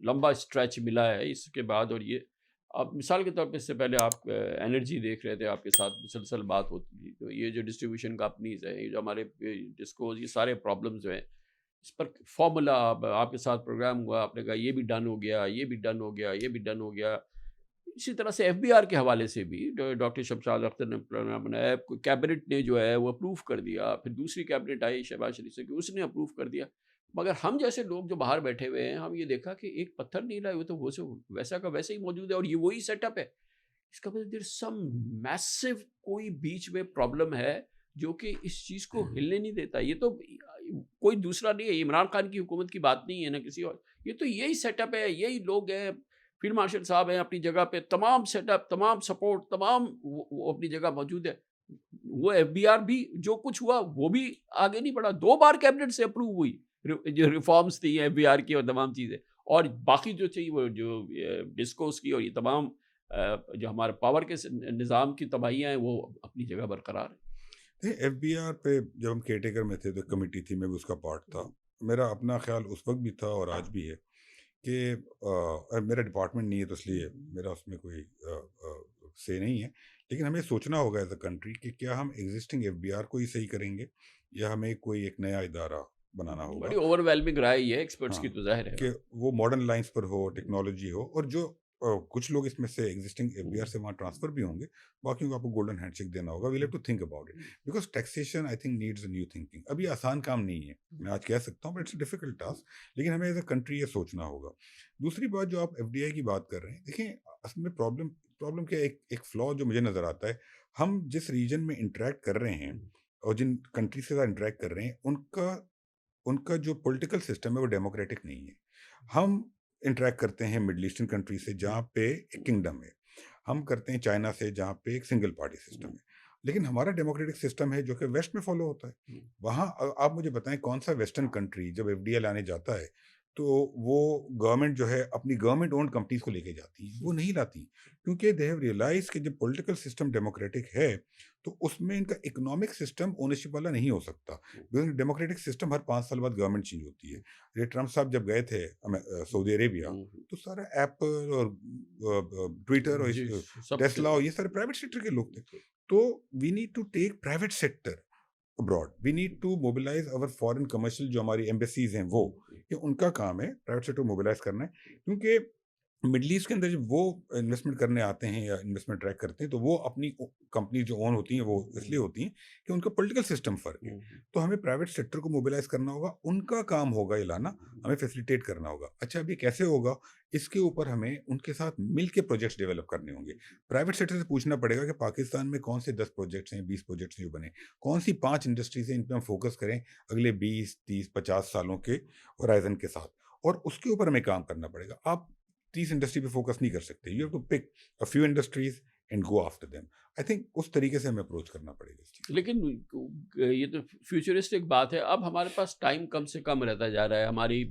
لمبا اسٹریچ ملا ہے اس کے بعد. اور یہ آپ مثال کے طور پہ، اس سے پہلے آپ انرجی دیکھ رہے تھے، آپ کے ساتھ مسلسل بات ہوتی تھی، تو یہ جو ڈسٹریبیوشن کمپنیز ہیں، یہ جو ہمارے ڈسکوز، یہ سارے پرابلمز جو ہیں، اس پر فارمولا آپ کے ساتھ پروگرام ہوا، آپ نے کہا یہ بھی ڈن ہو گیا، یہ بھی ڈن ہو گیا، یہ بھی ڈن ہو گیا. اسی طرح سے ایف بی آر کے حوالے سے بھی ڈاکٹر شمشاد اختر نے پروگرام بنایا، کیبنٹ نے جو ہے وہ اپروو کر دیا، پھر دوسری کیبنٹ آئی شہباز شریف سے کہ اس نے اپروو کر دیا. مگر ہم جیسے لوگ جو باہر بیٹھے ہوئے ہیں، ہم یہ دیکھا کہ ایک پتھر نہیں لائے، وہ تو وہ سے ویسا کا ویسے ہی موجود ہے، اور یہ وہی سیٹ اپ ہے. اس کا مطلب دیر سم میسو کوئی بیچ میں پرابلم ہے جو کہ اس چیز کو ہلنے نہیں دیتا. یہ تو کوئی دوسرا نہیں ہے، عمران خان کی حکومت کی بات نہیں ہے نہ کسی اور، یہ تو یہی سیٹ اپ ہے، یہی لوگ ہیں. فیلڈ مارشل صاحب ہیں اپنی جگہ پہ، تمام سیٹ اپ، تمام سپورٹ، تمام وہ اپنی جگہ موجود ہے. وہ ایف بی آر بھی جو کچھ ہوا وہ بھی آگے نہیں بڑھا، 2 بار کیبنٹ سے اپروو ہوئی جو ریفارمز تھی ایف بی آر کی اور تمام چیزیں، اور باقی جو تھی وہ جو ڈسکوز کی اور یہ تمام جو ہمارے پاور کے نظام کی تباہیاں ہیں وہ اپنی جگہ برقرار ہیں. ایف بی آر پہ جب ہم کیئر ٹیکر میں تھے تو کمیٹی تھی، میں بھی اس کا پارٹ تھا. میرا اپنا خیال اس وقت بھی تھا اور آج بھی ہے کہ میرا ڈپارٹمنٹ نہیں ہے تو اس لیے میرا اس میں کوئی سے نہیں ہے، لیکن ہمیں سوچنا ہوگا ایز اے کنٹری کہ کیا ہم ایگزسٹنگ ایف بی آر کو ہی صحیح کریں گے یا ہمیں کوئی ایک نیا ادارہ بنانا ہوگا. بڑی اوور ویلمنگ رائے یہ ایکسپرٹس ہاں، کی تو ظاہر ہے کہ وہ ماڈرن لائنس پر ہو، ٹیکنالوجی ہو، اور جو کچھ لوگ اس میں سے ایگزسٹنگ ایف بی آر سے وہاں ٹرانسفر بھی ہوں گے، باقیوں کو آپ کو گولڈن ہینڈ شیک دینا ہوگا. We'll have to think about it because taxation I think needs a new thinking. اب یہ آسان کام نہیں ہے، میں آج کہہ سکتا ہوں، but it's a difficult task, لیکن ہمیں ایز اے کنٹری یہ سوچنا ہوگا. دوسری بات جو آپ ایف ڈی آئی کی بات کر رہے ہیں، دیکھیں اصل میں پرابلم کیا، ایک فلا جو مجھے نظر آتا ہے، ہم جس ریجن میں انٹریکٹ کر رہے ہیں اور جن کنٹریز کے ساتھ انٹریکٹ کر رہے ہیں، ان کا جو پولیٹیکل سسٹم ہے وہ ڈیموکریٹک نہیں ہے. ہم انٹریکٹ کرتے ہیں مڈل ایسٹرن کنٹری سے جہاں پہ ایک کنگڈم ہے، ہم کرتے ہیں چائنا سے جہاں پہ ایک سنگل پارٹی سسٹم ہے، لیکن ہمارا ڈیموکریٹک سسٹم ہے جو کہ ویسٹ میں فالو ہوتا ہے. وہاں آپ مجھے بتائیں کون سا ویسٹرن کنٹری جب ایف ڈی آئی لانے جاتا ہے تو وہ گورنمنٹ جو ہے اپنی گورنمنٹ اونڈ کمپنیز کو لے کے جاتی ہیں؟ وہ نہیں لاتی، کیونکہ دے ہیو ریئلائز کہ جب پولیٹیکل سسٹم ڈیموکریٹک ہے تو اس میں ان کا اکنامک سسٹم اونرشپ والا نہیں ہو سکتا. ڈیموکریٹک سسٹم ہر 5 سال بعد گورنمنٹ چینج ہوتی ہے. یہ ٹرمپ صاحب جب گئے تھے سعودی عربیہ تو سارا ایپل اور ٹویٹر اور ٹیسلا اور یہ سارے پرائیویٹ سیکٹر کے لوگ تھے. تو we need to take private sector abroad, we need to mobilise اور فارن کمرشل جو ہماری ایمبیسیز ہیں وہ، کہ ان کا کام ہے پرائیویٹ سیکٹر موبلائز کرنا ہے. کیونکہ مڈل ایسٹ کے اندر جب وہ انویسٹمنٹ کرنے آتے ہیں یا انویسٹمنٹ ٹریک کرتے ہیں تو وہ اپنی کمپنی جو اون ہوتی ہیں وہ اس لیے ہوتی ہیں کہ ان کا پولیٹیکل سسٹم فرق ہے. تو ہمیں پرائیویٹ سیکٹر کو موبلائز کرنا ہوگا، ان کا کام ہوگا یہ لانا، ہمیں فیسیلیٹیٹ کرنا ہوگا. اچھا اب یہ کیسے ہوگا، اس کے اوپر ہمیں ان کے ساتھ مل کے پروجیکٹس ڈیولپ کرنے ہوں گے. پرائیویٹ سیکٹر سے پوچھنا پڑے گا کہ پاکستان میں کون سے 10 پروجیکٹس ہیں، 20 پروجیکٹس ہیں جو بنے، کون سی 5 انڈسٹریز ہیں ان پہ ہم فوکس کریں اگلے 20 30 50 سالوں کے ہورائزن کے ساتھ، اور اس کے اوپر ہمیں کام کرنا پڑے گا. آپ 30 انڈسٹری پہ فوکس نہیں کر سکتے، you have to pick a few industries and go after them. I think اس طریقے سے ہمیں اپروچ کرنا پڑے گا. لیکن یہ تو فیوچرسٹک بات ہے. اب ہمارے پاس ٹائم کم سے کم رہتا جا رہا ہے. ہماری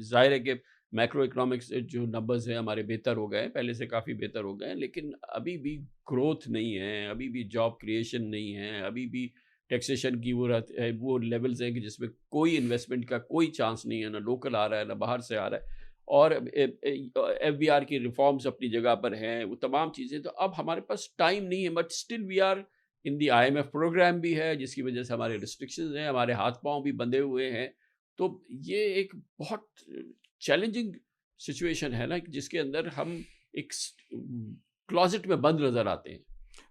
ظاہر ہے کہ میکرو اکنامکس جو نمبرز ہیں ہمارے بہتر ہو گئے ہیں، پہلے سے کافی بہتر ہو گئے ہیں، لیکن ابھی بھی گروتھ نہیں ہے، ابھی بھی جاب کریشن نہیں ہے، ابھی بھی ٹیکسیشن کی وہ لیولز ہیں کہ جس میں کوئی انویسٹمنٹ کا کوئی چانس نہیں ہے، نہ لوکل آ رہا ہے نہ باہر سے آ رہا ہے. اور ایف بی آر کی ریفارمز اپنی جگہ پر ہیں، وہ تمام چیزیں. تو اب ہمارے پاس ٹائم نہیں ہے، but still we are in the I M F programme بھی ہے جس کی وجہ سے ہمارے ریسٹرکشنز ہیں، ہمارے ہاتھ پاؤں بھی بندھے ہوئے ہیں. تو یہ ایک بہت چیلنجنگ سچویشن ہے نا، جس کے اندر ہم ایک کلازٹ میں بند نظر آتے ہیں.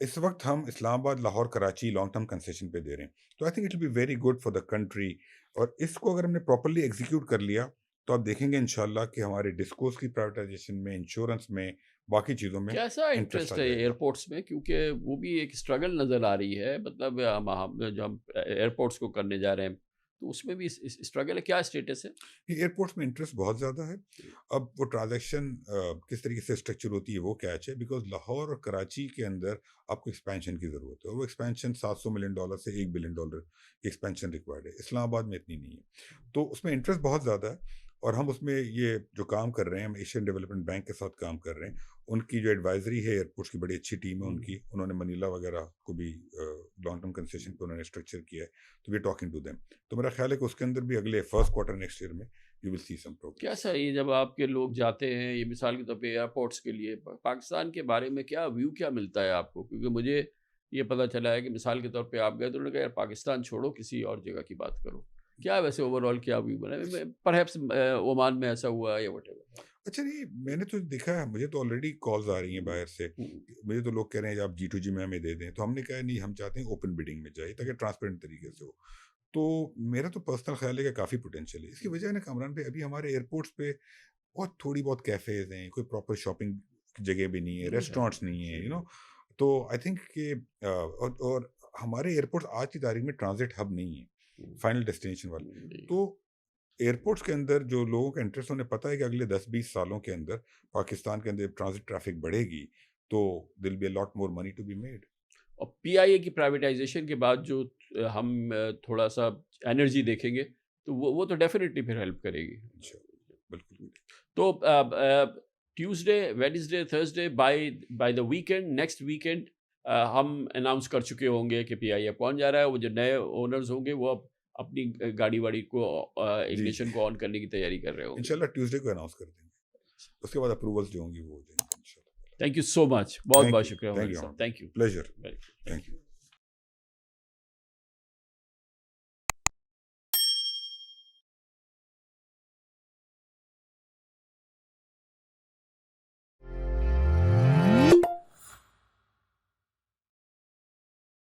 اس وقت ہم Islamabad Lahore Karachi long term concession پہ دے رہے ہیں, تو I think it will be very good for the country. اور اس کو اگر ہم نے پراپرلی ایگزیکیوٹ کر لیا تو آپ دیکھیں گے انشاءاللہ کہ ہمارے ڈسکوز کی پرائیویٹائزیشن میں, انشورنس میں, باقی چیزوں میں کیسا انٹرسٹ آ انٹرسٹ ہے جائے گا. ایئرپورٹس میں؟ کیونکہ وہ بھی ایک اسٹرگل نظر آ رہی ہے. مطلب جو ہم ایئرپورٹس کو کرنے جا رہے ہیں تو اس میں بھی اسٹرگل ہے. کیا اسٹیٹس ہے؟ ایئرپورٹس میں انٹرسٹ بہت زیادہ ہے. اب وہ ٹرانزیکشن کس طریقے سے اسٹرکچر ہوتی ہے وہ کیچ ہے, بیکاز لاہور اور کراچی کے اندر آپ کو ایکسپینشن کی ضرورت ہے, اور وہ ایکسپینشن $700 ملین سے $1 بلین کی ایکسپینشن ریکوائرڈ ہے. اسلام آباد میں اتنی نہیں ہے, تو اس میں انٹرسٹ بہت زیادہ ہے. اور ہم اس میں یہ جو کام کر رہے ہیں, ہم ایشین ڈیولپمنٹ بینک کے ساتھ کام کر رہے ہیں. ان کی جو ایڈوائزری ہے ایئرپورٹس کی بڑی اچھی ٹیم ہے ان کی, انہوں نے منیلا وغیرہ کو بھی لانگ ٹرم کنسیشن پہ انہوں نے اسٹرکچر کیا ہے, تو we are talking to them. تو میرا خیال ہے کہ اس کے اندر بھی اگلے فرسٹ کوارٹر نیکسٹ ایئر میں you will see some progress. کیسا یہ جب آپ کے لوگ جاتے ہیں, یہ مثال کے طور پہ ایئرپورٹس کے لیے, پاکستان کے بارے میں کیا ویو کیا ملتا ہے آپ کو؟ کیونکہ مجھے یہ پتہ چلا ہے کہ مثال کے طور پہ آپ گئے تو انہوں نے کہا یار پاکستان چھوڑو, کسی اور جگہ کی بات کرو. کیا ویسے اوور آل کیا ویو بنا؟ پرہیپس عمان میں ایسا ہوا ہے یا وٹ ایور. اچھا نہیں, میں نے تو دیکھا ہے, مجھے تو آلریڈی کالز آ رہی ہیں باہر سے. مجھے تو لوگ کہہ رہے ہیں آپ G2G میں ہمیں دے دیں, تو ہم نے کہا نہیں, ہم چاہتے ہیں اوپن بڈنگ میں جائے تاکہ ٹرانسپیرنٹ طریقے سے ہو. تو میرا تو پرسنل خیال ہے کہ کافی پوٹینشیل ہے. اس کی وجہ ہے نا کامران بھائی, ابھی ہمارے ایئرپورٹس پہ بہت تھوڑی بہت کیفیز ہیں, کوئی پراپر شاپنگ جگہ بھی نہیں ہے, ریسٹورینٹس نہیں ہیں, تو آئی تھنک کہ اور ہمارے ایئرپورٹس آج کی تاریخ میں ٹرانزٹ ہب نہیں ہے, فائنل ڈیسٹینیشن والے. تو ایئرپورٹس کے اندر جو لوگوں کا انٹرسٹ, انہیں پتہ ہے کہ اگلے 10-20 سالوں کے اندر پاکستان کے اندر ٹرانزٹ ٹریفک بڑھے گی, تو there'll be a lot more money to be made. اور PIA کی پرائیویٹائزیشن کے بعد جو ہم تھوڑا سا انرجی دیکھیں گے تو وہ تو ڈیفینیٹلی پھر ہیلپ کرے گی. بالکل. تو Tuesday, Wednesday, Thursday, by the weekend, next weekend ہم اناؤنس کر چکے ہوں گے کہ PIA کون جا رہا ہے. وہ جو نئے اونرز ہوں گے وہ اب اپنی گاڑی واڑی کو اگنیشن کو آن کرنے کی تیاری کر رہے ہوں گے. انشاءاللہ ٹیوزڈے کو اناؤنس کر دیں گے, اس کے بعد اپروولس جو ہوں گی وہ ہو جائیں گے انشاءاللہ. تھینک یو سو مچ, بہت بہت شکریہ. Thank you. Thank you. Pleasure. Thank you.